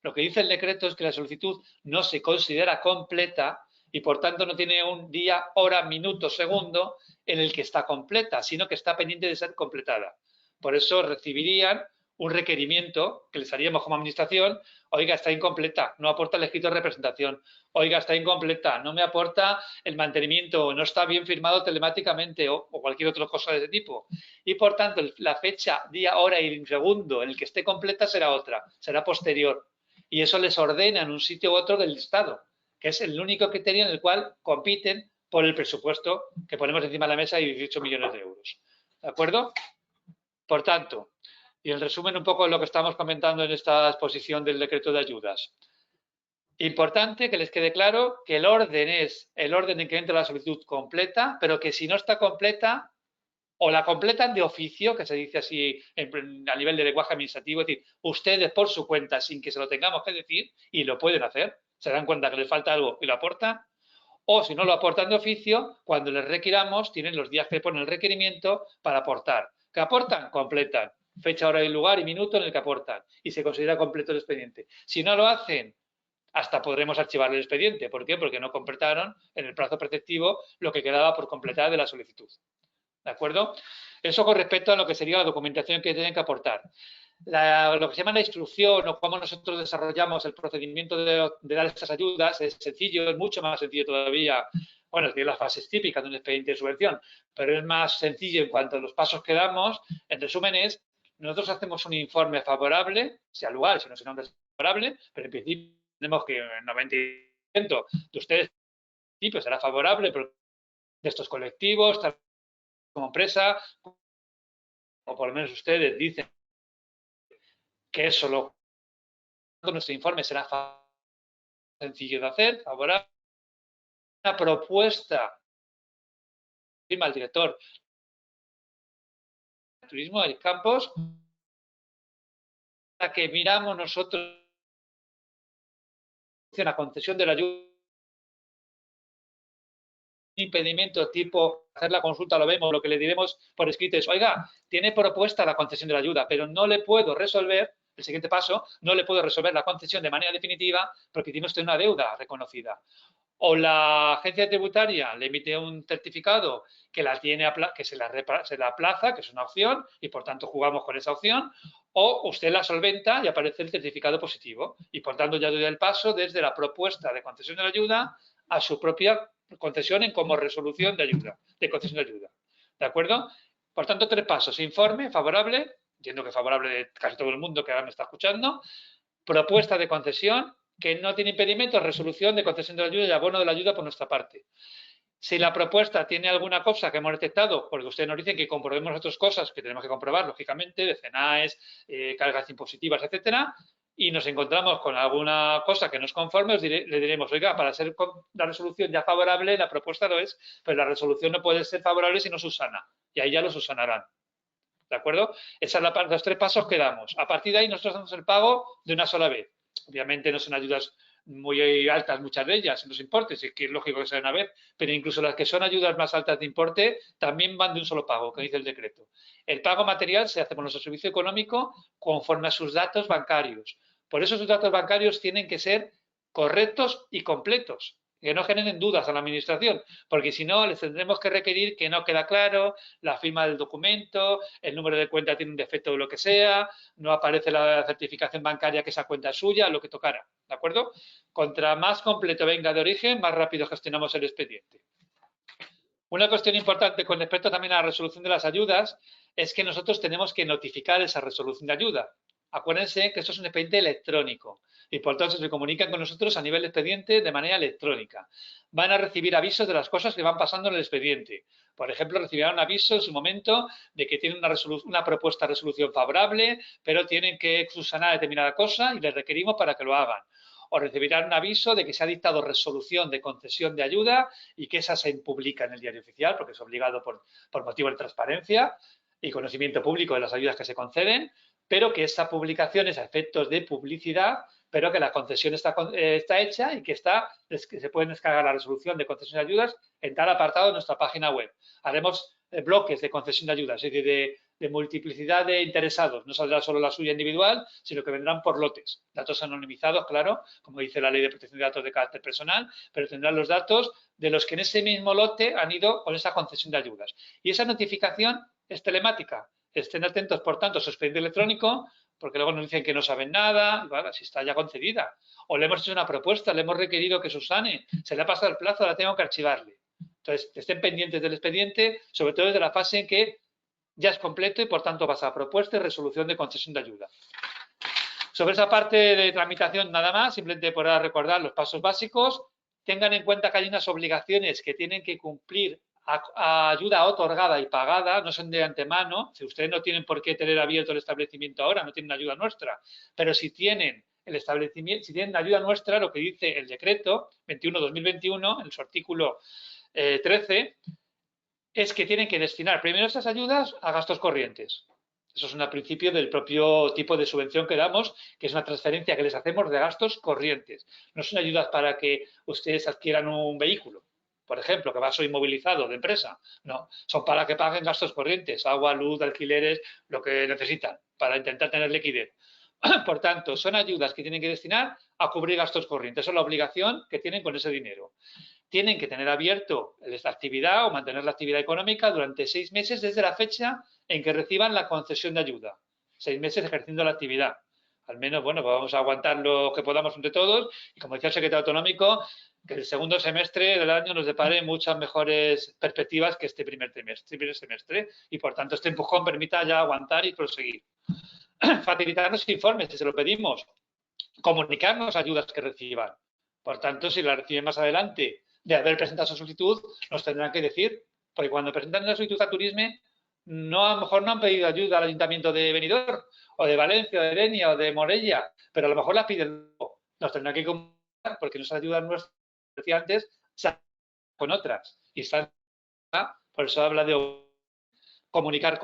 lo que dice el decreto es que la solicitud no se considera completa y por tanto no tiene un día, hora, minuto, segundo en el que está completa, sino que está pendiente de ser completada. Por eso recibirían un requerimiento que les haríamos como administración, oiga, está incompleta, no aporta el escrito de representación, oiga, está incompleta, no me aporta el mantenimiento, no está bien firmado telemáticamente o cualquier otra cosa de ese tipo. Y por tanto, la fecha, día, hora y segundo en el que esté completa será otra, será posterior. Y eso les ordena en un sitio u otro del listado, que es el único criterio en el cual compiten por el presupuesto que ponemos encima de la mesa de 18 millones de euros. ¿De acuerdo? Por tanto, y en resumen un poco de lo que estamos comentando en esta exposición del decreto de ayudas. Importante que les quede claro que el orden es el orden en que entra la solicitud completa, pero que si no está completa, o la completan de oficio, que se dice así a nivel de lenguaje administrativo, es decir, ustedes por su cuenta, sin que se lo tengamos que decir, y lo pueden hacer, se dan cuenta que les falta algo y lo aportan, o si no lo aportan de oficio, cuando les requiramos, tienen los días que ponen el requerimiento para aportar. ¿Qué aportan? Completan. Fecha, hora y lugar y minuto en el que aportan y se considera completo el expediente. Si no lo hacen, hasta podremos archivar el expediente. ¿Por qué? Porque no completaron en el plazo preceptivo lo que quedaba por completar de la solicitud. ¿de acuerdo? Eso con respecto a lo que sería la documentación que tienen que aportar. Lo que se llama la instrucción o cómo nosotros desarrollamos el procedimiento de dar estas ayudas es sencillo, es mucho más sencillo todavía. Bueno, tiene las fases típicas de un expediente de subvención, pero es más sencillo en cuanto a los pasos que damos. En resumen es, nosotros hacemos un informe favorable, sea lugar, si no será un desfavorable, pero en principio tenemos que el 90% de ustedes en principio será favorable de estos colectivos, como empresa, o por lo menos ustedes dicen que eso nuestro informe será sencillo de hacer, favorable. Una propuesta, firma el director de turismo del campus, la que miramos nosotros la concesión de la ayuda, impedimento tipo hacer la consulta, lo vemos, lo que le diremos por escrito es, oiga, tiene propuesta la concesión de la ayuda, pero no le puedo resolver, el siguiente paso, no le puedo resolver la concesión de manera definitiva porque tiene usted una deuda reconocida. O la agencia tributaria le emite un certificado que la tiene que se la aplaza, que es una opción, y por tanto jugamos con esa opción, o usted la solventa y aparece el certificado positivo. Y por tanto ya doy el paso desde la propuesta de concesión de la ayuda a su propia concesión en como resolución de ayuda, de concesión de ayuda. ¿De acuerdo? Por tanto, 3 pasos. Informe favorable, entiendo que favorable de casi todo el mundo que ahora me está escuchando. Propuesta de concesión, que no tiene impedimentos, resolución de concesión de la ayuda y abono de la ayuda por nuestra parte. Si la propuesta tiene alguna cosa que hemos detectado, porque ustedes nos dicen que comprobemos otras cosas que tenemos que comprobar, lógicamente, de CENAES, cargas impositivas, etcétera, y nos encontramos con alguna cosa que nos conforme, le diremos, oiga, para ser la resolución ya favorable, la propuesta lo es, pero la resolución no puede ser favorable si no subsana, y ahí ya lo subsanarán. ¿De acuerdo? Esos son los 3 pasos que damos. A partir de ahí nosotros hacemos el pago de una sola vez. Obviamente no son ayudas muy altas muchas de ellas en los importes, es que es lógico que sea una vez, pero incluso las que son ayudas más altas de importe también van de un solo pago, que dice el decreto. El pago material se hace por nuestro servicio económico conforme a sus datos bancarios. Por eso sus datos bancarios tienen que ser correctos y completos, que no generen dudas a la administración, porque si no les tendremos que requerir que no queda claro la firma del documento, el número de cuenta tiene un defecto o lo que sea, no aparece la certificación bancaria que esa cuenta es suya, lo que tocara, ¿de acuerdo? Contra más completo venga de origen, más rápido gestionamos el expediente. Una cuestión importante con respecto también a la resolución de las ayudas es que nosotros tenemos que notificar esa resolución de ayuda. Acuérdense que esto es un expediente electrónico y por tanto se comunican con nosotros a nivel de expediente de manera electrónica. Van a recibir avisos de las cosas que van pasando en el expediente. Por ejemplo, recibirán un aviso en su momento de que tienen una propuesta de resolución favorable, pero tienen que subsanar determinada cosa y les requerimos para que lo hagan. O recibirán un aviso de que se ha dictado resolución de concesión de ayuda y que esa se publica en el diario oficial porque es obligado por motivo de transparencia y conocimiento público de las ayudas que se conceden, pero que esa publicación es a efectos de publicidad, pero que la concesión está hecha y que se puede descargar la resolución de concesión de ayudas en tal apartado de nuestra página web. Haremos bloques de concesión de ayudas, es decir, de multiplicidad de interesados. No saldrá solo la suya individual, sino que vendrán por lotes. Datos anonimizados, claro, como dice la Ley de Protección de Datos de Carácter Personal, pero tendrán los datos de los que en ese mismo lote han ido con esa concesión de ayudas. Y esa notificación es telemática. Estén atentos, por tanto, a su expediente electrónico, porque luego nos dicen que no saben nada, bueno, si está ya concedida. O le hemos hecho una propuesta, le hemos requerido que subsane, se le ha pasado el plazo, la tengo que archivarle. Entonces, estén pendientes del expediente, sobre todo desde la fase en que ya es completo y, por tanto, pasa a propuesta y resolución de concesión de ayuda. Sobre esa parte de tramitación, nada más, simplemente por recordar los pasos básicos. Tengan en cuenta que hay unas obligaciones que tienen que cumplir a ayuda otorgada y pagada, no son de antemano. Si ustedes no tienen por qué tener abierto el establecimiento ahora, no tienen ayuda nuestra, pero si tienen el establecimiento, si tienen ayuda nuestra, lo que dice el decreto 21/2021, en su artículo 13, es que tienen que destinar primero esas ayudas a gastos corrientes. Eso es un principio del propio tipo de subvención que damos, que es una transferencia que les hacemos de gastos corrientes. No son ayudas para que ustedes adquieran un vehículo, por ejemplo, que va a ser inmovilizado de empresa. No, son para que paguen gastos corrientes, agua, luz, alquileres, lo que necesitan, para intentar tener liquidez. Por tanto, son ayudas que tienen que destinar a cubrir gastos corrientes. Esa es la obligación que tienen con ese dinero. tienen que tener abierto esta actividad o mantener la actividad económica durante 6 meses desde la fecha en que reciban la concesión de ayuda. 6 meses ejerciendo la actividad. Al menos, bueno, pues vamos a aguantar lo que podamos entre todos y, como decía el secretario autonómico, que el segundo semestre del año nos depare muchas mejores perspectivas que este primer semestre y, por tanto, este empujón permita ya aguantar y proseguir. Facilitarnos informes, si se lo pedimos, comunicarnos ayudas que reciban. Por tanto, si la reciben más adelante de haber presentado su solicitud, nos tendrán que decir, porque cuando presentan la solicitud a Turisme, no, a lo mejor no han pedido ayuda al Ayuntamiento de Benidorm, o de Valencia, o de Denia, o de Morella, pero a lo mejor la piden. Nos tendrán que comunicar porque nuestras ayudas nuestras, decía antes, con otras. Y están, por eso habla de comunicar,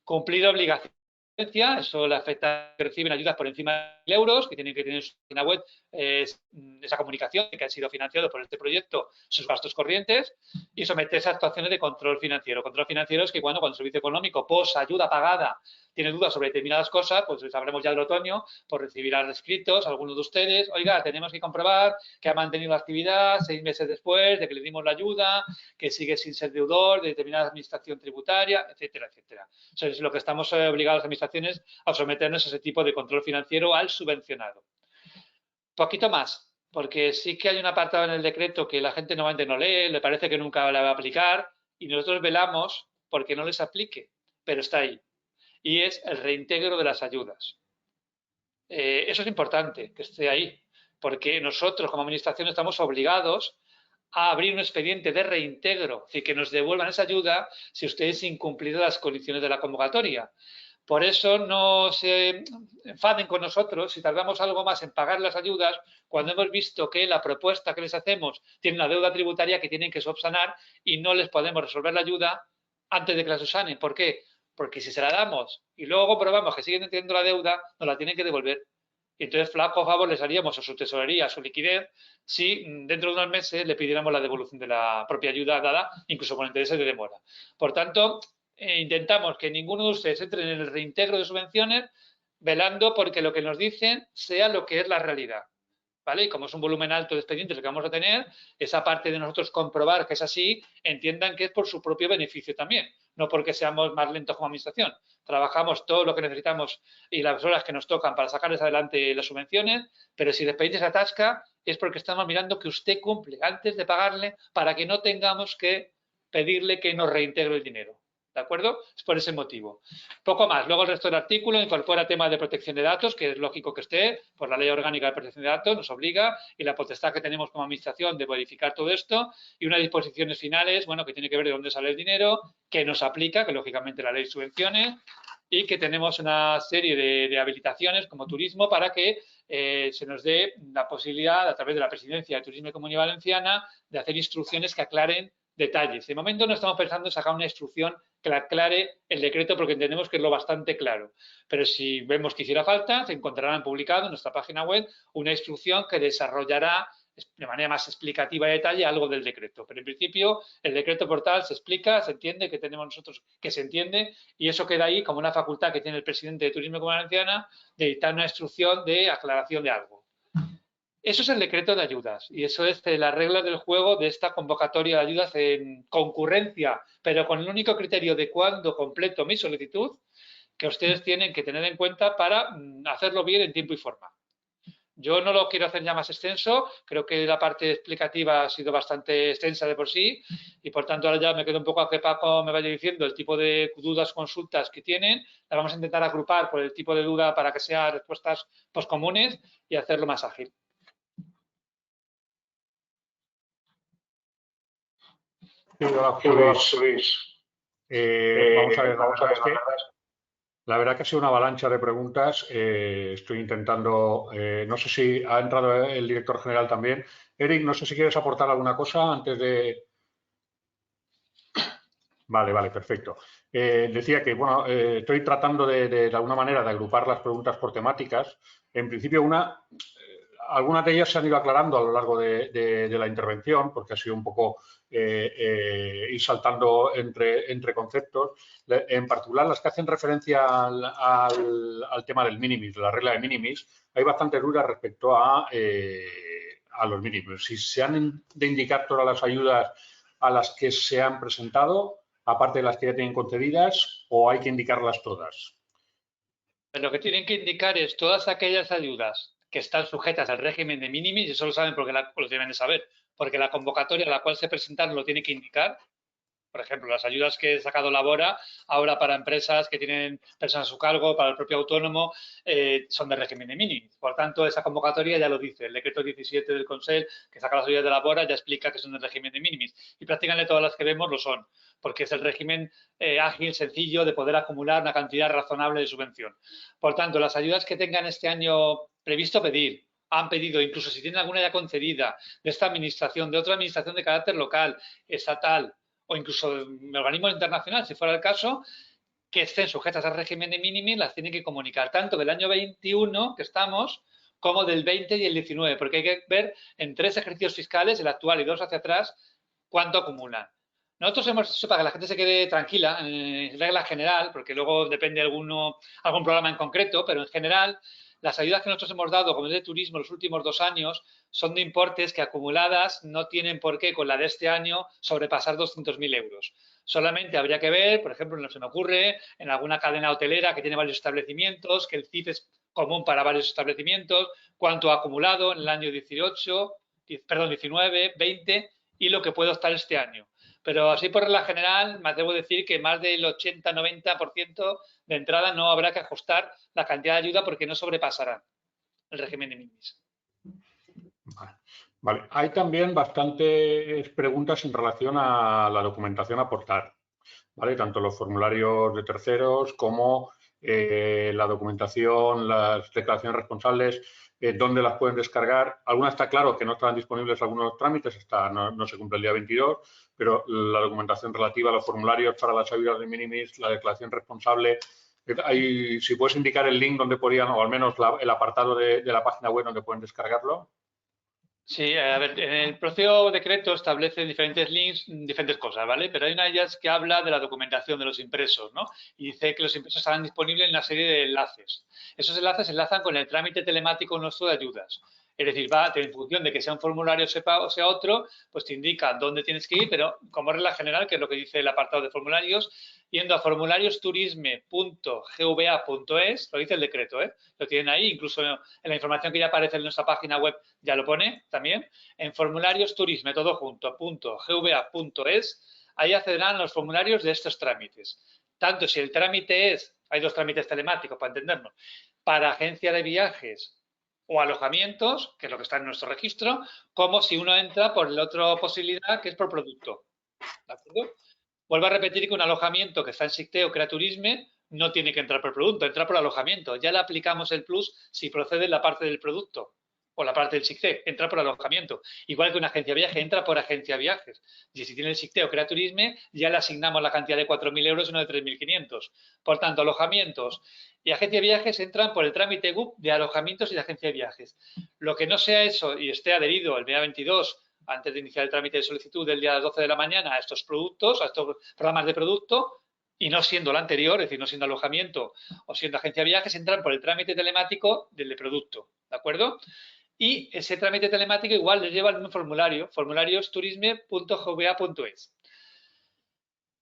cumplir obligaciones. Eso le afecta a que reciben ayudas por encima de 1.000 euros, que tienen que tener en su página web esa comunicación que han sido financiados por este proyecto, sus gastos corrientes, y someterse a actuaciones de control financiero. Control financiero es que cuando el servicio económico, post ayuda pagada, tiene dudas sobre determinadas cosas, pues sabremos ya del otoño, pues recibirán escritos algunos de ustedes, oiga, tenemos que comprobar que ha mantenido la actividad 6 meses después de que le dimos la ayuda, que sigue sin ser deudor de determinada administración tributaria, etcétera, etcétera. Eso es lo que estamos obligados las administraciones a someternos a ese tipo de control financiero al subvencionado. Poquito más, porque sí que hay un apartado en el decreto que la gente normalmente no lee, le parece que nunca la va a aplicar y nosotros velamos porque no les aplique, pero está ahí. Y es el reintegro de las ayudas. Eso es importante, que esté ahí, porque nosotros como administración estamos obligados a abrir un expediente de reintegro, es decir, que nos devuelvan esa ayuda si ustedes incumplieron las condiciones de la convocatoria. Por eso no se enfaden con nosotros si tardamos algo más en pagar las ayudas cuando hemos visto que la propuesta que les hacemos tiene una deuda tributaria que tienen que subsanar y no les podemos resolver la ayuda antes de que la subsanen. ¿Por qué? Porque si se la damos y luego comprobamos que siguen teniendo la deuda, nos la tienen que devolver. Y entonces, flaco favor les haríamos a su tesorería, a su liquidez, si dentro de unos meses le pidiéramos la devolución de la propia ayuda dada, incluso con intereses de demora. Por tanto, intentamos que ninguno de ustedes entre en el reintegro de subvenciones, velando porque lo que nos dicen sea lo que es la realidad. ¿Vale? Y como es un volumen alto de expedientes lo que vamos a tener, esa parte de nosotros comprobar que es así, entiendan que es por su propio beneficio también, no porque seamos más lentos como administración. Trabajamos todo lo que necesitamos y las horas que nos tocan para sacarles adelante las subvenciones, pero si el expediente se atasca es porque estamos mirando que usted cumple antes de pagarle para que no tengamos que pedirle que nos reintegre el dinero. ¿De acuerdo? Es por ese motivo. Poco más. Luego el resto del artículo incorpora temas de protección de datos, que es lógico que esté, por la Ley Orgánica de Protección de Datos nos obliga, y la potestad que tenemos como administración de verificar todo esto, y unas disposiciones finales, bueno, que tiene que ver de dónde sale el dinero, que nos aplica, que lógicamente la ley subvenciones, y que tenemos una serie de habilitaciones como turismo para que se nos dé la posibilidad, a través de la Presidencia de Turismo y Comunidad Valenciana, de hacer instrucciones que aclaren detalles. De momento no estamos pensando en sacar una instrucción que la aclare el decreto porque entendemos que es lo bastante claro. Pero si vemos que hiciera falta, se encontrarán publicado en nuestra página web una instrucción que desarrollará de manera más explicativa y detalle algo del decreto. Pero en principio el decreto por tal se explica, se entiende, que tenemos nosotros que se entiende y eso queda ahí como una facultad que tiene el presidente de Turismo y Comunidad Valenciana de dictar una instrucción de aclaración de algo. Eso es el decreto de ayudas y eso es las reglas del juego de esta convocatoria de ayudas en concurrencia, pero con el único criterio de cuándo completo mi solicitud que ustedes tienen que tener en cuenta para hacerlo bien en tiempo y forma. Yo no lo quiero hacer ya más extenso, creo que la parte explicativa ha sido bastante extensa de por sí y por tanto ahora ya me quedo un poco a que Paco me vaya diciendo el tipo de dudas, consultas que tienen, las vamos a intentar agrupar por el tipo de duda para que sean respuestas comunes y hacerlo más ágil. Sí, hola, Luis. Vamos a ver. La verdad que ha sido una avalancha de preguntas. Estoy intentando, no sé si ha entrado el director general también. Eric, no sé si quieres aportar alguna cosa antes de... Vale, perfecto. Decía que, bueno, estoy tratando de alguna manera de agrupar las preguntas por temáticas. En principio, algunas de ellas se han ido aclarando a lo largo de la intervención, porque ha sido un poco ir saltando entre conceptos. En particular, las que hacen referencia al tema del minimis, de la regla de minimis, hay bastante duda respecto a a los mínimos. Si se han de indicar todas las ayudas a las que se han presentado, aparte de las que ya tienen concedidas, o hay que indicarlas todas. Lo que tienen que indicar es todas aquellas ayudas que están sujetas al régimen de minimis, y eso lo saben porque lo deben de saber, porque la convocatoria a la cual se presentaron lo tiene que indicar. Por ejemplo, las ayudas que he sacado Labora ahora para empresas que tienen personas a su cargo, para el propio autónomo, son de régimen de minimis. Por tanto, esa convocatoria ya lo dice. El decreto 17 del Consell, que saca las ayudas de Labora, ya explica que son de régimen de minimis. Y prácticamente todas las que vemos lo son, porque es el régimen ágil, sencillo, de poder acumular una cantidad razonable de subvención. Por tanto, las ayudas que tengan este año previsto pedir, han pedido, incluso si tienen alguna ya concedida de esta administración, de otra administración de carácter local, estatal, o incluso de organismo internacional, si fuera el caso, que estén sujetas al régimen de minimis, las tienen que comunicar tanto del año 21 que estamos como del 20 y el 19, porque hay que ver en 3 ejercicios fiscales, el actual y 2 hacia atrás, cuánto acumulan. Nosotros hemos hecho para que la gente se quede tranquila, en regla general, porque luego depende de algún programa en concreto, pero en general las ayudas que nosotros hemos dado como de turismo los últimos 2 años son de importes que acumuladas no tienen por qué con la de este año sobrepasar 200.000 euros. Solamente habría que ver, por ejemplo, no se me ocurre, en alguna cadena hotelera que tiene varios establecimientos, que el CIF es común para varios establecimientos, cuánto ha acumulado en el año 19, 20 y lo que puede optar este año. Pero así por regla general, me atrevo a decir que más del 80-90% de entrada no habrá que ajustar la cantidad de ayuda porque no sobrepasará el régimen de minimis. Vale. Hay también bastantes preguntas en relación a la documentación a aportar, ¿vale? Tanto los formularios de terceros como la documentación, las declaraciones responsables, dónde las pueden descargar. Algunas está claro que no estarán disponibles algunos trámites, no se cumple el día 22, pero la documentación relativa a los formularios para las ayudas de minimis, la declaración responsable, si puedes indicar el link donde podrían, o al menos el apartado de la página web donde pueden descargarlo. Sí, a ver, en el propio decreto establece diferentes links, diferentes cosas, ¿vale? Pero hay una de ellas que habla de la documentación de los impresos, ¿no? Y dice que los impresos estarán disponibles en una serie de enlaces. Esos enlaces se enlazan con el trámite telemático nuestro de ayudas. Es decir, en función de que sea un formulario o sea otro, pues te indica dónde tienes que ir, pero como regla general, que es lo que dice el apartado de formularios, yendo a formularios.turisme.gva.es, lo dice el decreto, lo tienen ahí, incluso en la información que ya aparece en nuestra página web ya lo pone también, en formularios.turisme, todo junto, .gva.es, ahí accederán a los formularios de estos trámites. Tanto si el trámite hay 2 trámites telemáticos para entendernos, para agencia de viajes o alojamientos, que es lo que está en nuestro registro, como si uno entra por la otra posibilidad, que es por producto. ¿De acuerdo? Vuelvo a repetir que un alojamiento que está en Sicteo o Creaturisme no tiene que entrar por producto, entra por alojamiento. Ya le aplicamos el plus si procede la parte del producto o la parte del Sicteo, entra por alojamiento. Igual que una agencia de viaje, entra por agencia de viajes. Y si tiene el Sicteo o Creaturisme, ya le asignamos la cantidad de 4.000 euros y no de 3.500. Por tanto, alojamientos y agencia de viajes entran por el trámite GUP de alojamientos y de agencia de viajes. Lo que no sea eso y esté adherido el día 22, antes de iniciar el trámite de solicitud del día 12 de la mañana, a estos productos, a estos programas de producto, y no siendo el anterior, es decir, no siendo alojamiento o siendo agencia de viajes, entran por el trámite telemático del de producto, ¿de acuerdo? Y ese trámite telemático igual les lleva al mismo formulario, formularios.turisme.gva.es.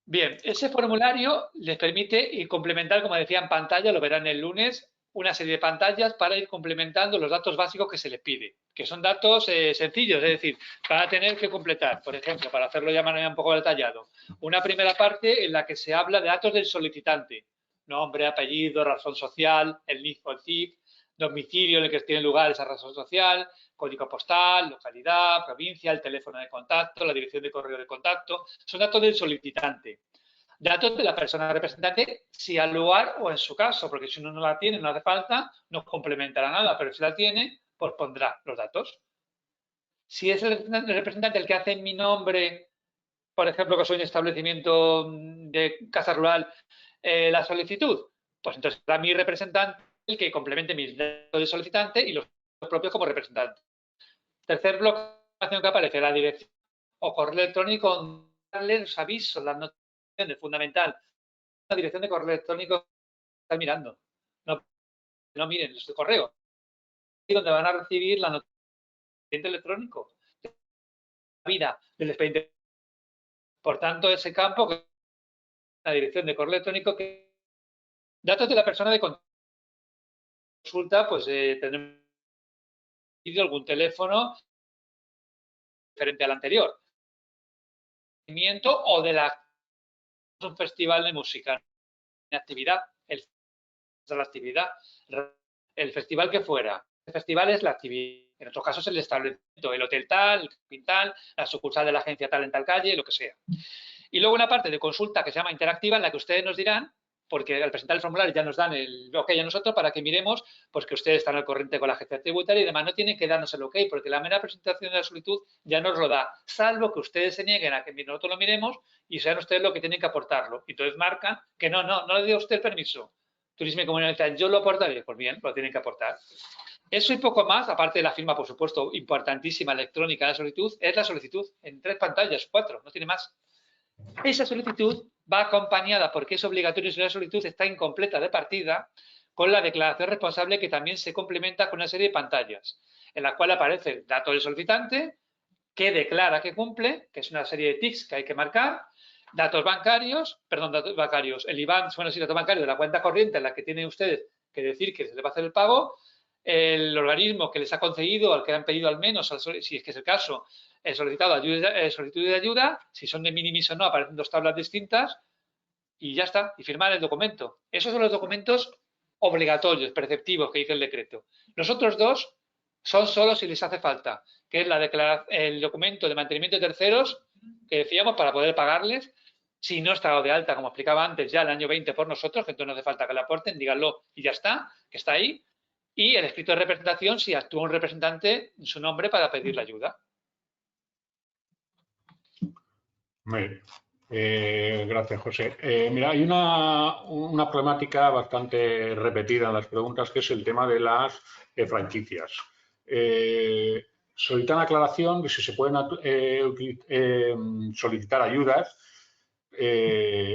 Bien, ese formulario les permite complementar, como decía en pantalla, lo verán el lunes, una serie de pantallas para ir complementando los datos básicos que se les pide, que son datos sencillos, es decir, van a tener que completar, por ejemplo, para hacerlo ya de manera un poco detallado, una primera parte en la que se habla de datos del solicitante, nombre, apellido, razón social, el NIF o el CIF, domicilio en el que tiene lugar esa razón social, código postal, localidad, provincia, el teléfono de contacto, la dirección de correo de contacto, son datos del solicitante. Datos de la persona representante, si al lugar o en su caso, porque si uno no la tiene, no hace falta, no complementará nada, pero si la tiene, pues pondrá los datos. Si es el representante el que hace en mi nombre, por ejemplo, que soy un establecimiento de casa rural, la solicitud, pues entonces será mi representante el que complemente mis datos de solicitante y los propios como representante. Tercer bloque que aparece, la dirección o correo electrónico, darle los avisos, las notificaciones, fundamental. La dirección de correo electrónico está mirando. No miren, los de correo. Y donde van a recibir la notificación electrónico, la vida del expediente. Por tanto, ese campo, que es la dirección de correo electrónico, que datos de la persona de consulta, pues tenemos algún teléfono diferente al anterior. O de un festival de música, actividad, la actividad, el festival que fuera. El festival es la actividad. En otros casos el establecimiento, el hotel tal, el camping tal, la sucursal de la agencia tal en tal calle, lo que sea. Y luego una parte de consulta que se llama interactiva, en la que ustedes nos dirán, porque al presentar el formulario ya nos dan el ok a nosotros para que miremos pues que ustedes están al corriente con la agencia tributaria y demás. No tienen que darnos el ok, porque la mera presentación de la solicitud ya nos lo da, salvo que ustedes se nieguen a que nosotros lo miremos y sean ustedes los que tienen que aportarlo. Y entonces marcan que no le dio usted el permiso. Turismo y Comunidad, yo lo aportaré. Pues bien, lo tienen que aportar. Eso y poco más, aparte de la firma, por supuesto, importantísima electrónica de la solicitud, es la solicitud en 3 pantallas, 4, no tiene más. Esa solicitud va acompañada, porque es obligatorio si la solicitud está incompleta de partida, con la declaración responsable que también se complementa con una serie de pantallas, en la cual aparece el dato del solicitante, que declara que cumple, que es una serie de tics que hay que marcar, datos bancarios, el IBAN, bueno, sí, datos bancarios de la cuenta corriente en la que tienen ustedes que decir que se les va a hacer el pago, el organismo que les ha concedido, al que han pedido al menos, si es que es el caso, solicitado solicitud de ayuda, si son de minimis o no, aparecen 2 tablas distintas y ya está, y firmar el documento. Esos son los documentos obligatorios, preceptivos que dice el decreto. Los otros 2 son solo si les hace falta, que es el documento de mantenimiento de terceros, que decíamos, para poder pagarles, si no está dado de alta, como explicaba antes, ya el año 20 por nosotros, que entonces no hace falta que lo aporten, díganlo y ya está, que está ahí. Y el escrito de representación si actúa un representante en su nombre para pedir la ayuda. Muy bien. Gracias, José. Mira, hay una problemática bastante repetida en las preguntas, que es el tema de las franquicias. Solicitan aclaración de si se pueden solicitar ayudas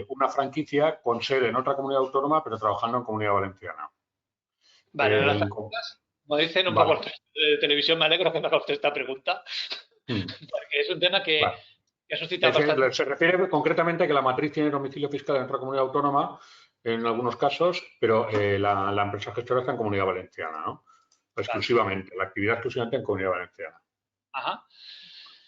una franquicia con sede en otra comunidad autónoma, pero trabajando en Comunidad Valenciana. Vale, como dicen un poco de televisión, me alegro que me haga usted esta pregunta, porque es un tema que ha suscitado bastante. Se refiere concretamente a que la matriz tiene domicilio fiscal en otra comunidad autónoma, en algunos casos, pero la empresa gestora está en Comunidad Valenciana, ¿no? Exclusivamente, la actividad exclusivamente en Comunidad Valenciana. Ajá.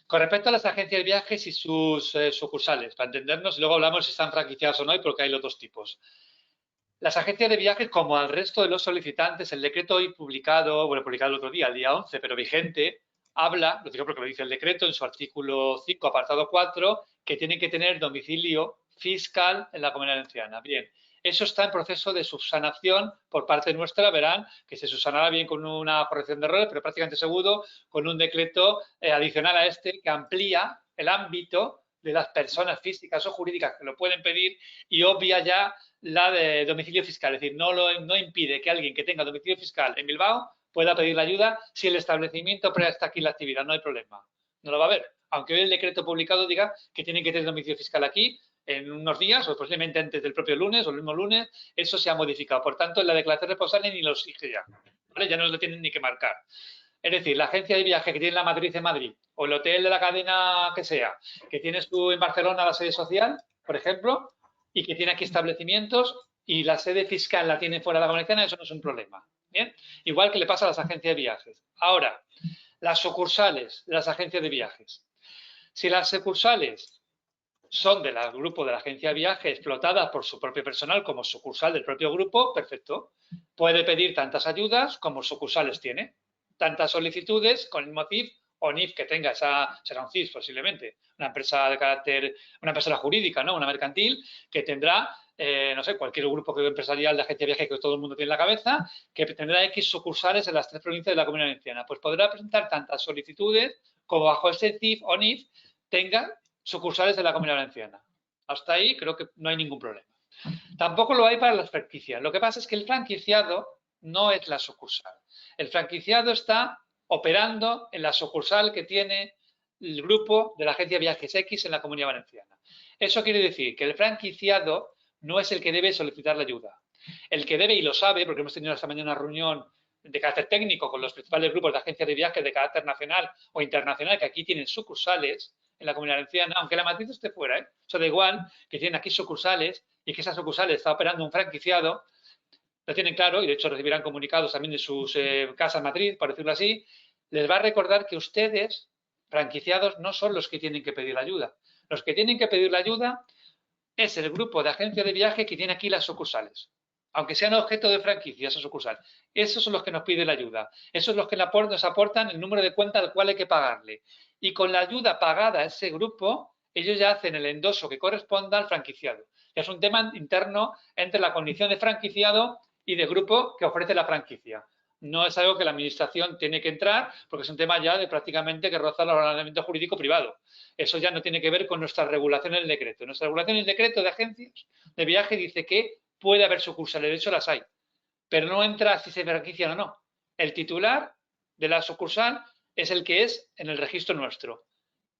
Con respecto a las agencias de viajes y sus sucursales, para entendernos, y luego hablamos si están franquiciadas o no, porque hay los 2 tipos. Las agencias de viajes, como al resto de los solicitantes, el decreto hoy publicado el otro día, el día 11, pero vigente, habla, lo digo porque lo dice el decreto en su artículo 5, apartado 4, que tienen que tener domicilio fiscal en la Comunidad Valenciana. Bien, eso está en proceso de subsanación por parte nuestra, verán que se subsanará bien con una corrección de errores, pero prácticamente seguro con un decreto adicional a este que amplía el ámbito de las personas físicas o jurídicas que lo pueden pedir y obvia ya la de domicilio fiscal, es decir, no impide que alguien que tenga domicilio fiscal en Bilbao pueda pedir la ayuda si el establecimiento presta aquí la actividad, no hay problema, no lo va a haber. Aunque hoy el decreto publicado diga que tienen que tener domicilio fiscal aquí en unos días o posiblemente antes del propio lunes o el mismo lunes, eso se ha modificado. Por tanto, en la declaración responsable ni lo exige ya, ¿vale? Ya no lo tienen ni que marcar. Es decir, la agencia de viaje que tiene la matriz en Madrid o el hotel de la cadena que sea, que tienes tú en Barcelona la sede social, por ejemplo, y que tiene aquí establecimientos y la sede fiscal la tiene fuera de la Comunidad, eso no es un problema. ¿Bien? Igual que le pasa a las agencias de viajes. Ahora, las sucursales de las agencias de viajes. Si las sucursales son del grupo de la agencia de viaje explotadas por su propio personal como sucursal del propio grupo, perfecto. Puede pedir tantas ayudas como sucursales tiene. Tantas solicitudes con el mismo CIF o NIF que tenga, será un CIF posiblemente, una empresa de carácter, una empresa jurídica, ¿no? Una mercantil que tendrá, no sé, cualquier grupo empresarial de agencia de viaje que todo el mundo tiene en la cabeza, que tendrá X sucursales en las 3 provincias de la Comunidad Valenciana. Pues podrá presentar tantas solicitudes como bajo ese CIF o NIF tenga sucursales de la Comunidad Valenciana. Hasta ahí creo que no hay ningún problema. Tampoco lo hay para las franquicias. Lo que pasa es que el franquiciado no es la sucursal. El franquiciado está operando en la sucursal que tiene el grupo de la agencia Viajes X en la Comunidad Valenciana. Eso quiere decir que el franquiciado no es el que debe solicitar la ayuda. El que debe, y lo sabe, porque hemos tenido esta mañana una reunión de carácter técnico con los principales grupos de agencias de viajes de carácter nacional o internacional que aquí tienen sucursales en la Comunidad Valenciana, aunque la matriz esté fuera, eso da igual, que tienen aquí sucursales y que esas sucursales está operando un franquiciado, lo tienen claro y de hecho recibirán comunicados también de sus casas matriz, por decirlo así, les va a recordar que ustedes, franquiciados, no son los que tienen que pedir la ayuda. Los que tienen que pedir la ayuda es el grupo de agencias de viaje que tiene aquí las sucursales, aunque sean objeto de franquicia esa sucursal. Esos son los que nos piden la ayuda. Esos son los que nos aportan el número de cuenta al cual hay que pagarle. Y con la ayuda pagada a ese grupo, ellos ya hacen el endoso que corresponda al franquiciado. Ya es un tema interno entre la condición de franquiciado y de grupo que ofrece la franquicia. No es algo que la Administración tiene que entrar, porque es un tema ya de prácticamente que roza el ordenamiento jurídico privado. Eso ya no tiene que ver con nuestra regulación en el decreto. Nuestra regulación en el decreto de agencias de viaje dice que puede haber sucursales, de hecho las hay, pero no entra si se franquician o no. El titular de la sucursal es el que es en el registro nuestro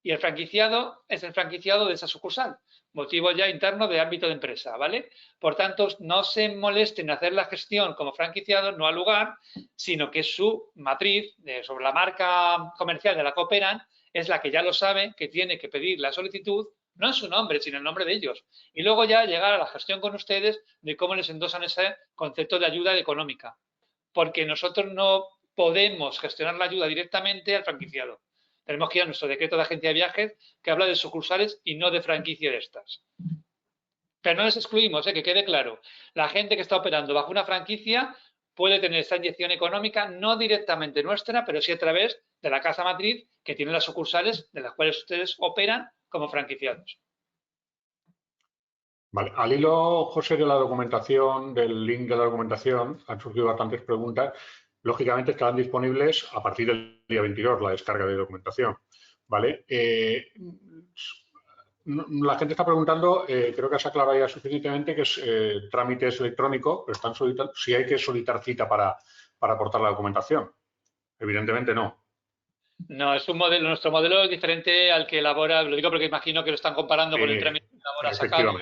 y el franquiciado es el franquiciado de esa sucursal, motivo ya interno de ámbito de empresa, ¿vale? Por tanto, no se molesten en hacer la gestión como franquiciado, no al lugar, sino que su matriz sobre la marca comercial de la que operan es la que ya lo sabe, que tiene que pedir la solicitud, no en su nombre, sino en nombre de ellos. Y luego ya llegar a la gestión con ustedes de cómo les endosan ese concepto de ayuda económica. Porque nosotros no podemos gestionar la ayuda directamente al franquiciado. Tenemos que ir a nuestro decreto de agencia de viajes que habla de sucursales y no de franquicia de estas. Pero no les excluimos, que quede claro. La gente que está operando bajo una franquicia puede tener esta inyección económica no directamente nuestra, pero sí a través de la casa matriz que tiene las sucursales de las cuales ustedes operan como franquiciados. Vale, al hilo, José, de la documentación, del link de la documentación, han surgido bastantes preguntas. Lógicamente estarán disponibles a partir del día 22, la descarga de documentación. ¿Vale? La gente está preguntando, creo que has aclarado ya suficientemente, que es trámite electrónico, pero están solicitando si hay que solicitar cita para aportar la documentación. Evidentemente no. No, es un modelo, nuestro modelo es diferente al que elabora, lo digo porque imagino que lo están comparando con el trámite que elabora Sacado.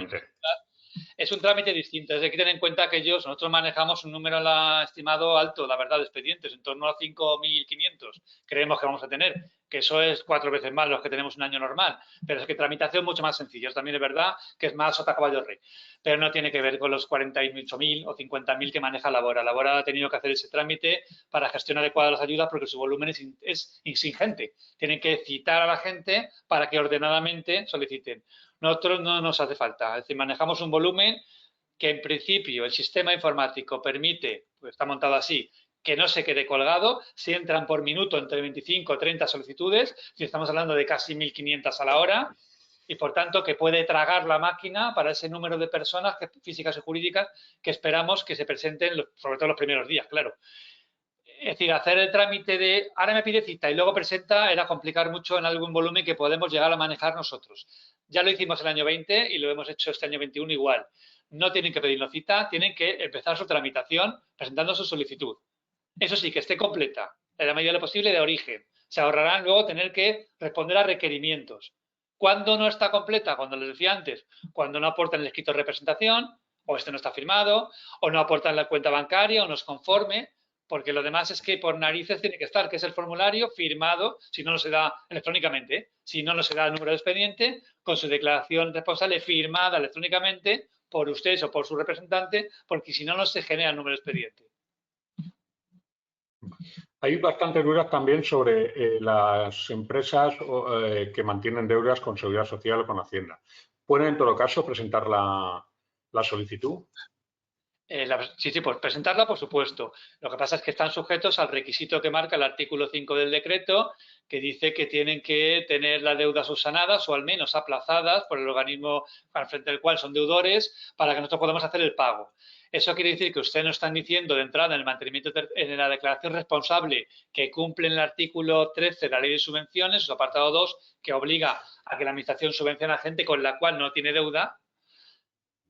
Es un trámite distinto, es de que tener en cuenta que nosotros manejamos un número estimado alto, la verdad, de expedientes, en torno a 5.500 creemos que vamos a tener, que eso es 4 veces más los que tenemos un año normal, pero es que tramitación mucho más sencilla, también es verdad que es más sota caballo rey, pero no tiene que ver con los 48.000 o 50.000 que maneja Labora. Labora ha tenido que hacer ese trámite para gestión adecuada de las ayudas porque su volumen es ingente, tienen que citar a la gente para que ordenadamente soliciten. Nosotros no nos hace falta, es decir, manejamos un volumen que en principio el sistema informático permite, pues está montado así, que no se quede colgado, si entran por minuto entre 25 o 30 solicitudes, si estamos hablando de casi 1.500 a la hora, y por tanto que puede tragar la máquina para ese número de personas físicas y jurídicas que esperamos que se presenten, sobre todo los primeros días, claro. Es decir, hacer el trámite de ahora me pide cita y luego presenta era complicar mucho en algún volumen que podemos llegar a manejar nosotros. Ya lo hicimos el año 20 y lo hemos hecho este año 21 igual. No tienen que pedirnos cita, tienen que empezar su tramitación presentando su solicitud. Eso sí, que esté completa, en la medida de lo posible de origen. Se ahorrarán luego tener que responder a requerimientos. ¿Cuándo no está completa? Cuando les decía antes, cuando no aportan el escrito de representación, o este no está firmado, o no aportan la cuenta bancaria, o no es conforme, porque lo demás es que por narices tiene que estar, que es el formulario firmado, si no se da electrónicamente, si no se da el número de expediente, con su declaración responsable firmada electrónicamente por ustedes o por su representante, porque si no se genera el número de expediente. Hay bastantes dudas también sobre las empresas que mantienen deudas con Seguridad Social o con Hacienda. ¿Pueden, en todo caso, presentar la solicitud? Sí, pues presentarla, por supuesto. Lo que pasa es que están sujetos al requisito que marca el artículo 5 del decreto, que dice que tienen que tener las deudas subsanadas o al menos aplazadas por el organismo al frente del cual son deudores para que nosotros podamos hacer el pago. Eso quiere decir que ustedes nos están diciendo de entrada en el mantenimiento, en la declaración responsable, que cumplen el artículo 13 de la Ley de Subvenciones, su apartado 2, que obliga a que la Administración subvencione a gente con la cual no tiene deuda.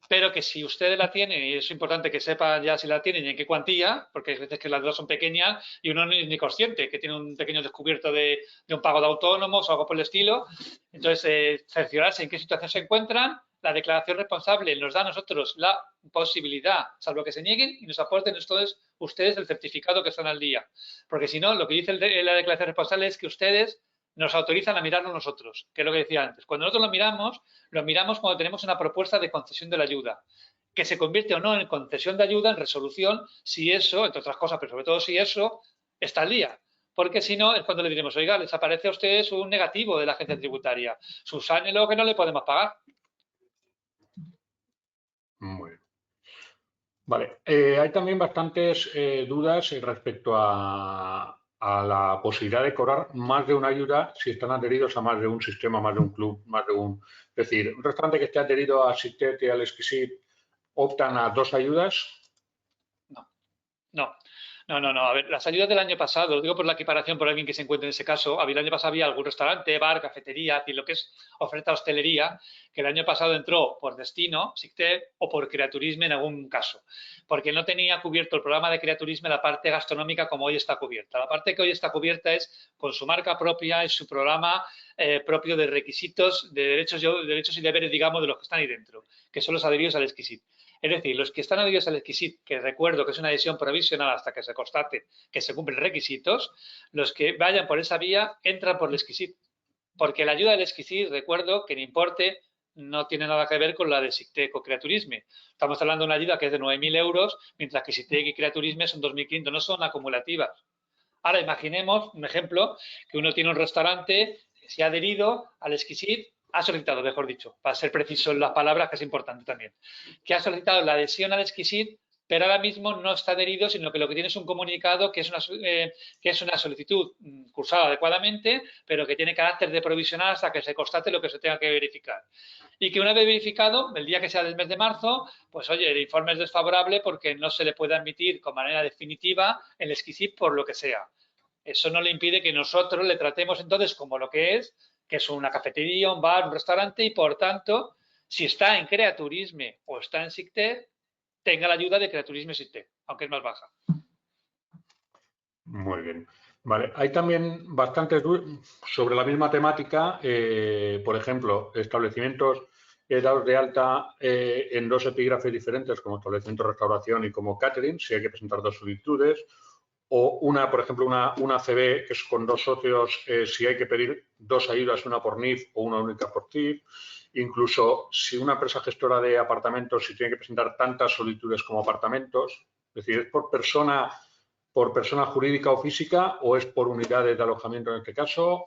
pero que si ustedes la tienen, y es importante que sepan ya si la tienen y en qué cuantía, porque hay veces que las dudas son pequeñas y uno no es ni consciente que tiene un pequeño descubierto de un pago de autónomos o algo por el estilo. Entonces, cerciorarse en qué situación se encuentran. La declaración responsable nos da a nosotros la posibilidad, salvo que se nieguen, y nos aporten ustedes el certificado que están al día. Porque si no, lo que dice la declaración responsable es que ustedes nos autorizan a mirarlo nosotros, que es lo que decía antes. Cuando nosotros lo miramos cuando tenemos una propuesta de concesión de la ayuda, que se convierte o no en concesión de ayuda, en resolución, si eso, entre otras cosas, pero sobre todo si eso está al día. Porque si no, es cuando le diremos, oiga, les aparece a ustedes un negativo de la agencia tributaria. Subsánelo que no le podemos pagar. Muy bien. Vale, hay también bastantes dudas respecto a la posibilidad de cobrar más de una ayuda si están adheridos a más de un sistema, más de un club, más de un... Es decir, un restaurante que esté adherido a Sictet y al Exquisit optan a 2 ayudas. No. A ver, las ayudas del año pasado, lo digo por la equiparación por alguien que se encuentre en ese caso, el año pasado había algún restaurante, bar, cafetería, y lo que es oferta hostelería, que el año pasado entró por destino, Sictet, o por Creaturisme en algún caso, porque no tenía cubierto el programa de Creaturisme la parte gastronómica como hoy está cubierta. La parte que hoy está cubierta es con su marca propia, es su programa propio de requisitos, de derechos y deberes, digamos, de los que están ahí dentro, que son los adheridos al Exquisit. Es decir, los que están adheridos al Exquisit, que recuerdo que es una adhesión provisional hasta que se constate que se cumplen requisitos, los que vayan por esa vía entran por el Exquisit. Porque la ayuda del Exquisit, recuerdo que el importe no tiene nada que ver con la de Sictet o Creaturisme. Estamos hablando de una ayuda que es de 9.000 euros, mientras que Sictet y Creaturisme son 2.500, no son acumulativas. Ahora imaginemos, un ejemplo, que uno tiene un restaurante, se ha adherido al Exquisit, ha solicitado, mejor dicho, para ser preciso en las palabras, que es importante también, que ha solicitado la adhesión al Exquisit, pero ahora mismo no está adherido, sino que lo que tiene es un comunicado que es una solicitud cursada adecuadamente, pero que tiene carácter de provisional hasta que se constate lo que se tenga que verificar. Y que una vez verificado, el día que sea del mes de marzo, pues oye, el informe es desfavorable porque no se le puede admitir con manera definitiva el Exquisit por lo que sea. Eso no le impide que nosotros le tratemos entonces como lo que es una cafetería, un bar, un restaurante, y por tanto, si está en Creaturisme o está en Sictet, tenga la ayuda de Creaturisme Sictet, aunque es más baja. Muy bien. Vale, hay también bastantes dudas sobre la misma temática, por ejemplo, establecimientos dados de alta en 2 epígrafes diferentes, como establecimiento de restauración y como catering, si hay que presentar 2 solicitudes, o una, por ejemplo, una CB que es con 2 socios, si hay que pedir 2 ayudas, una por NIF o una única por TIF. Incluso si una empresa gestora de apartamentos, si tiene que presentar tantas solicitudes como apartamentos, es decir, ¿es por persona jurídica o física o es por unidades de alojamiento en este caso?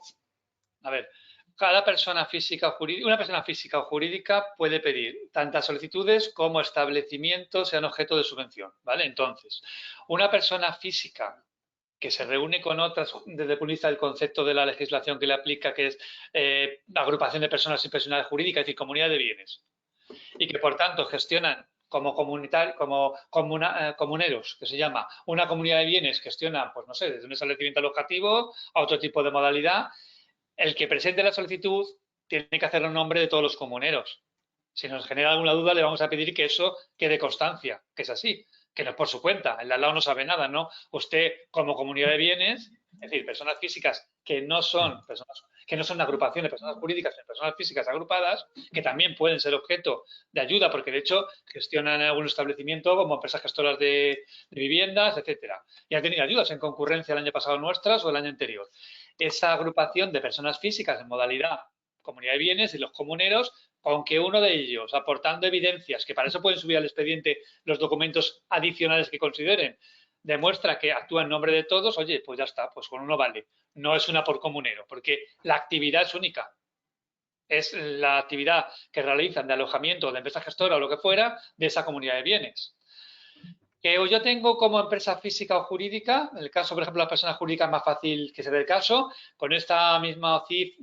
A ver, cada persona física o jurídica, una persona física o jurídica puede pedir tantas solicitudes como establecimientos sean objeto de subvención, ¿vale? Entonces, una persona física que se reúne con otras desde el punto de vista del concepto de la legislación que le aplica, que es agrupación de personas sin personalidad jurídica, es decir, comunidad de bienes, y que por tanto gestionan como comuneros, que se llama una comunidad de bienes, gestiona, pues no sé, desde un establecimiento alojativo a otro tipo de modalidad. El que presente la solicitud tiene que hacer el nombre de todos los comuneros. Si nos genera alguna duda, le vamos a pedir que eso quede constancia, que es así, que no es por su cuenta. El de al lado no sabe nada, ¿no? Usted, como comunidad de bienes, es decir, personas físicas que no son agrupaciones, personas jurídicas, sino personas físicas agrupadas, que también pueden ser objeto de ayuda, porque de hecho gestionan algún establecimiento como empresas gestoras de viviendas, etcétera. Y han tenido ayudas en concurrencia el año pasado nuestras o el año anterior. Esa agrupación de personas físicas en modalidad comunidad de bienes y los comuneros, aunque uno de ellos, aportando evidencias, que para eso pueden subir al expediente los documentos adicionales que consideren, demuestra que actúa en nombre de todos, oye, pues ya está, pues con uno vale. No es una por comunero, porque la actividad es única. Es la actividad que realizan de alojamiento, de empresa gestora o lo que fuera, de esa comunidad de bienes. Que yo tengo como empresa física o jurídica, en el caso, por ejemplo, la persona jurídica es más fácil que se dé el caso, con esta misma CIF,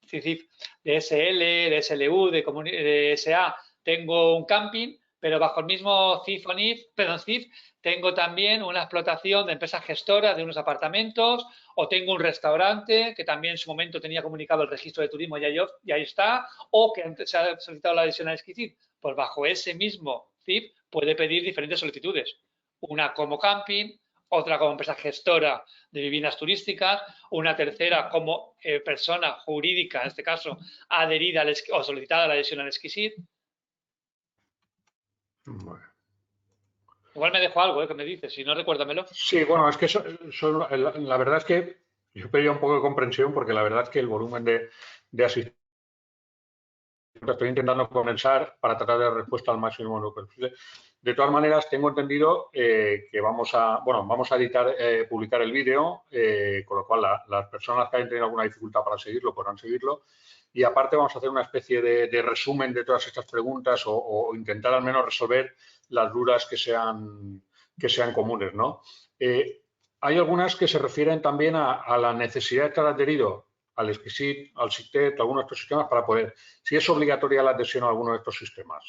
CIF de SL, de SLU, de SA, tengo un camping, pero bajo el mismo CIF o NIF, perdón, CIF, tengo también una explotación de empresas gestoras de unos apartamentos, o tengo un restaurante que también en su momento tenía comunicado el registro de turismo y ahí está, o que antes se ha solicitado la adhesión al SKICID. Pues bajo ese mismo CIF puede pedir diferentes solicitudes. Una como camping, otra como empresa gestora de viviendas turísticas, una tercera como persona jurídica, en este caso, adherida o solicitada la adhesión al SKICID. Bueno. Igual me dejo algo, que me dices, si no, recuérdamelo. Sí, bueno, es que la verdad es que yo pedía un poco de comprensión porque la verdad es que el volumen de asistencia estoy intentando condensar para tratar de dar respuesta al máximo número posible. De todas maneras, tengo entendido que vamos a editar, publicar el vídeo, con lo cual las personas que hayan tenido alguna dificultad para seguirlo podrán seguirlo. Y aparte vamos a hacer una especie de resumen de todas estas preguntas o intentar al menos resolver las dudas que sean comunes, ¿no? Hay algunas que se refieren también a la necesidad de estar adherido al SKICID, al SICTET, a algunos de estos sistemas para poder, si es obligatoria la adhesión a alguno de estos sistemas.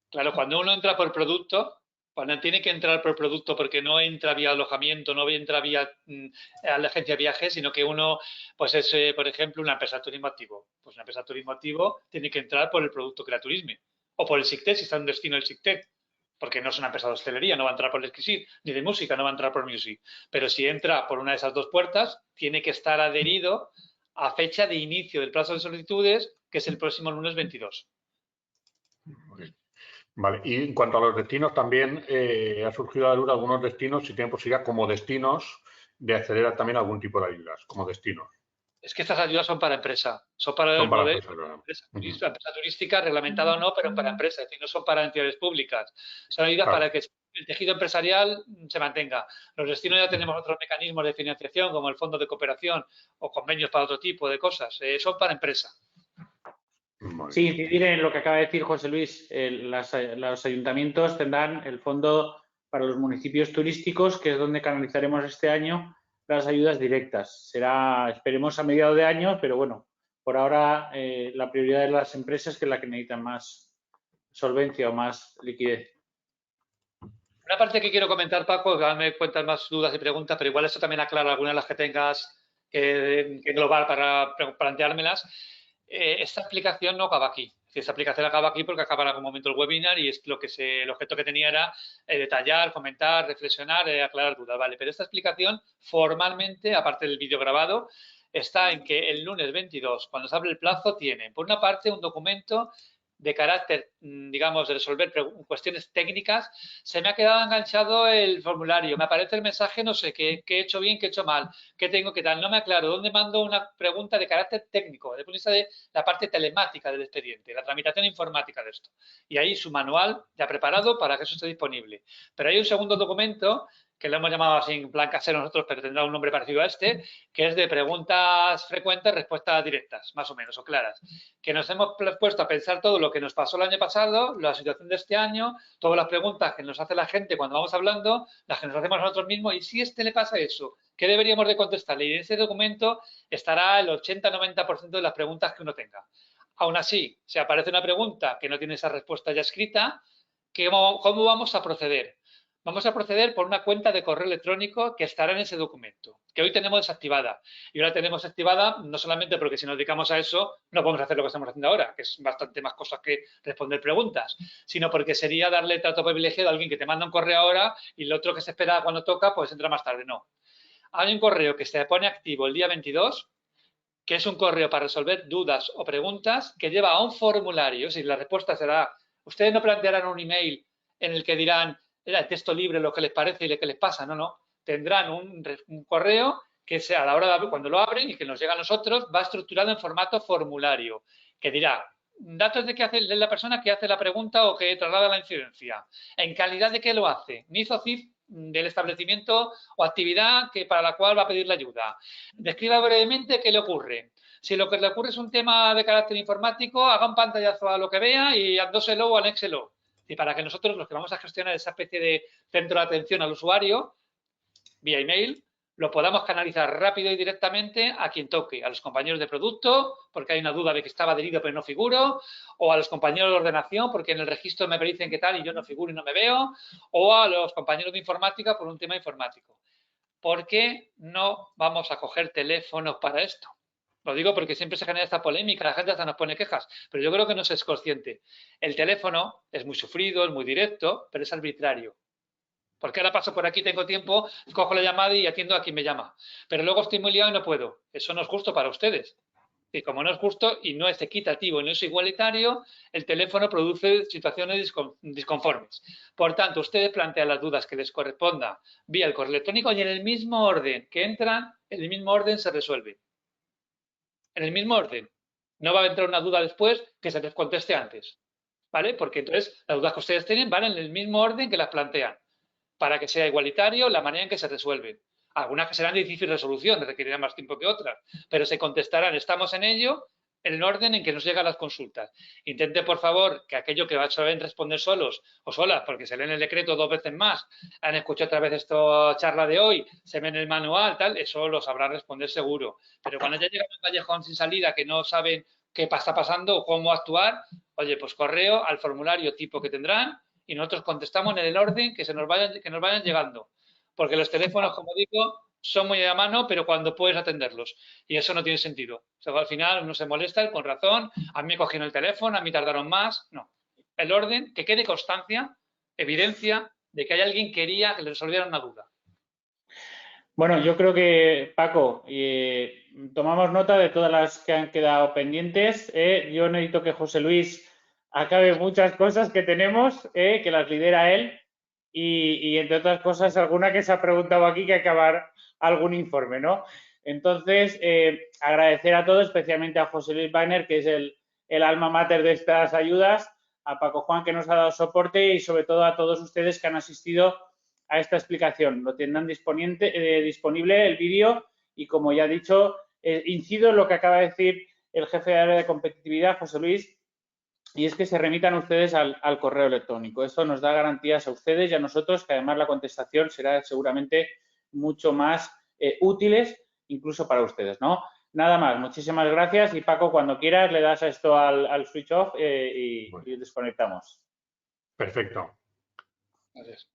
Claro, cuando uno entra por producto, cuando tiene que entrar por producto porque no entra vía alojamiento, no entra vía a la agencia de viajes, sino que uno, pues es, por ejemplo, una empresa de turismo activo. Pues una empresa de turismo activo tiene que entrar por el producto Crea Turisme o por el SICTET si está en un destino del SICTET, porque no es una empresa de hostelería, no va a entrar por el SKICID, ni de música, no va a entrar por Music. Pero si entra por una de esas dos puertas, tiene que estar adherido a fecha de inicio del plazo de solicitudes, que es el próximo lunes 22. Vale, y en cuanto a los destinos, también ha surgido la duda algunos destinos, si tienen posibilidad como destinos de acceder también a algún tipo de ayudas, como destinos. Es que estas ayudas son para empresa, son para el modelo empresa turística, reglamentada o no, pero para empresa, es decir, no son para entidades públicas. Son ayudas para que el tejido empresarial se mantenga. Los destinos ya tenemos otros mecanismos de financiación, como el fondo de cooperación o convenios para otro tipo de cosas. Son para empresa. Sí, incidir en lo que acaba de decir José Luis. Los ayuntamientos tendrán el fondo para los municipios turísticos, que es donde canalizaremos este año las ayudas directas. Será, esperemos, a mediados de año, pero bueno, por ahora la prioridad de las empresas, que es la que necesitan más solvencia o más liquidez. Una parte que quiero comentar, Paco, que me cuentas más dudas y preguntas, pero igual esto también aclara algunas de las que tengas que englobar para planteármelas. Esta explicación no acaba aquí. Esta aplicación acaba aquí porque acaba en algún momento el webinar y es el objeto que tenía era detallar, comentar, reflexionar, aclarar dudas, ¿vale? Pero esta explicación formalmente, aparte del vídeo grabado, está en que el lunes 22, cuando se abre el plazo, tiene, por una parte, un documento de carácter, digamos, de resolver cuestiones técnicas. Se me ha quedado enganchado el formulario, me aparece el mensaje, no sé qué he hecho bien, qué he hecho mal, qué tengo que tal, no me aclaro, ¿dónde mando una pregunta de carácter técnico, desde el punto de vista de la parte telemática del expediente, la tramitación informática de esto? Y ahí su manual ya preparado para que eso esté disponible. Pero hay un segundo documento que lo hemos llamado así en plan casero nosotros, pero tendrá un nombre parecido a este, que es de preguntas frecuentes, respuestas directas, más o menos, o claras. Que nos hemos puesto a pensar todo lo que nos pasó el año pasado, la situación de este año, todas las preguntas que nos hace la gente cuando vamos hablando, las que nos hacemos nosotros mismos, y si le pasa eso, ¿qué deberíamos de contestarle? Y en ese documento estará el 80-90% de las preguntas que uno tenga. Aún así, si aparece una pregunta que no tiene esa respuesta ya escrita, ¿cómo vamos a proceder? Vamos a proceder por una cuenta de correo electrónico que estará en ese documento, que hoy tenemos desactivada. Y ahora tenemos activada no solamente porque si nos dedicamos a eso no podemos hacer lo que estamos haciendo ahora, que es bastante más cosas que responder preguntas, sino porque sería darle trato privilegiado a alguien que te manda un correo ahora y el otro que se espera cuando toca, pues entra más tarde. No. Hay un correo que se pone activo el día 22, que es un correo para resolver dudas o preguntas, que lleva a un formulario. Si la respuesta será, ustedes no plantearán un email en el que dirán el texto libre, lo que les parece y lo que les pasa. No. Tendrán un correo que sea a la hora de cuando lo abren y que nos llega a nosotros, va estructurado en formato formulario, que dirá datos de la persona que hace la pregunta o que traslada la incidencia, en calidad de qué lo hace, NIF o CIF del establecimiento o actividad para la cual va a pedir la ayuda. Describa brevemente qué le ocurre. Si lo que le ocurre es un tema de carácter informático, haga un pantallazo a lo que vea y adóselo o anéxelo. Y para que nosotros, los que vamos a gestionar esa especie de centro de atención al usuario, vía email, lo podamos canalizar rápido y directamente a quien toque, a los compañeros de producto, porque hay una duda de que estaba adherido pero no figuro, o a los compañeros de ordenación, porque en el registro me dicen que tal y yo no figuro y no me veo, o a los compañeros de informática por un tema informático. ¿Por qué no vamos a coger teléfonos para esto? Lo digo porque siempre se genera esta polémica, la gente hasta nos pone quejas, pero yo creo que no se es consciente. El teléfono es muy sufrido, es muy directo, pero es arbitrario. Porque ahora paso por aquí, tengo tiempo, cojo la llamada y atiendo a quien me llama. Pero luego estoy muy liado y no puedo. Eso no es justo para ustedes. Y como no es justo y no es equitativo y no es igualitario, el teléfono produce situaciones disconformes. Por tanto, ustedes plantean las dudas que les corresponda vía el correo electrónico y en el mismo orden que entran, en el mismo orden se resuelve. En el mismo orden. No va a entrar una duda después que se les conteste antes. ¿Vale? Porque entonces las dudas que ustedes tienen van en el mismo orden que las plantean, para que sea igualitario la manera en que se resuelven. Algunas que serán de difícil resolución, requerirán más tiempo que otras, pero se contestarán, estamos en ello, en el orden en que nos llegan las consultas. Intente, por favor, que aquello que saben responder solos o solas, porque se leen el decreto 2 veces más, han escuchado otra vez esta charla de hoy, se ven el manual, tal, eso lo sabrán responder seguro. Pero cuando ya llegan a un callejón sin salida, que no saben qué está pasando o cómo actuar, oye, pues correo al formulario tipo que tendrán y nosotros contestamos en el orden que nos vayan llegando. Porque los teléfonos, como digo, son muy a mano, pero cuando puedes atenderlos. Y eso no tiene sentido. O sea, al final uno se molesta con razón, a mí me cogieron el teléfono, a mí tardaron más. No. El orden, que quede constancia, evidencia de que hay alguien que quería que le resolviera una duda. Bueno, yo creo que, Paco, tomamos nota de todas las que han quedado pendientes. Yo necesito que José Luis acabe muchas cosas que tenemos, que las lidera él. Y entre otras cosas, alguna que se ha preguntado aquí que acabar algún informe, ¿no? Entonces, agradecer a todos, especialmente a José Luis Wagner, que es el alma mater de estas ayudas, a Paco Juan, que nos ha dado soporte, y sobre todo a todos ustedes que han asistido a esta explicación. Lo tendrán disponible el vídeo y, como ya he dicho, incido en lo que acaba de decir el jefe de área de competitividad, José Luis, y es que se remitan ustedes al correo electrónico. Eso nos da garantías a ustedes y a nosotros, que además la contestación será seguramente mucho más útiles, incluso para ustedes, ¿no? Nada más, muchísimas gracias y Paco, cuando quieras le das a esto al switch off y desconectamos. Perfecto. Gracias.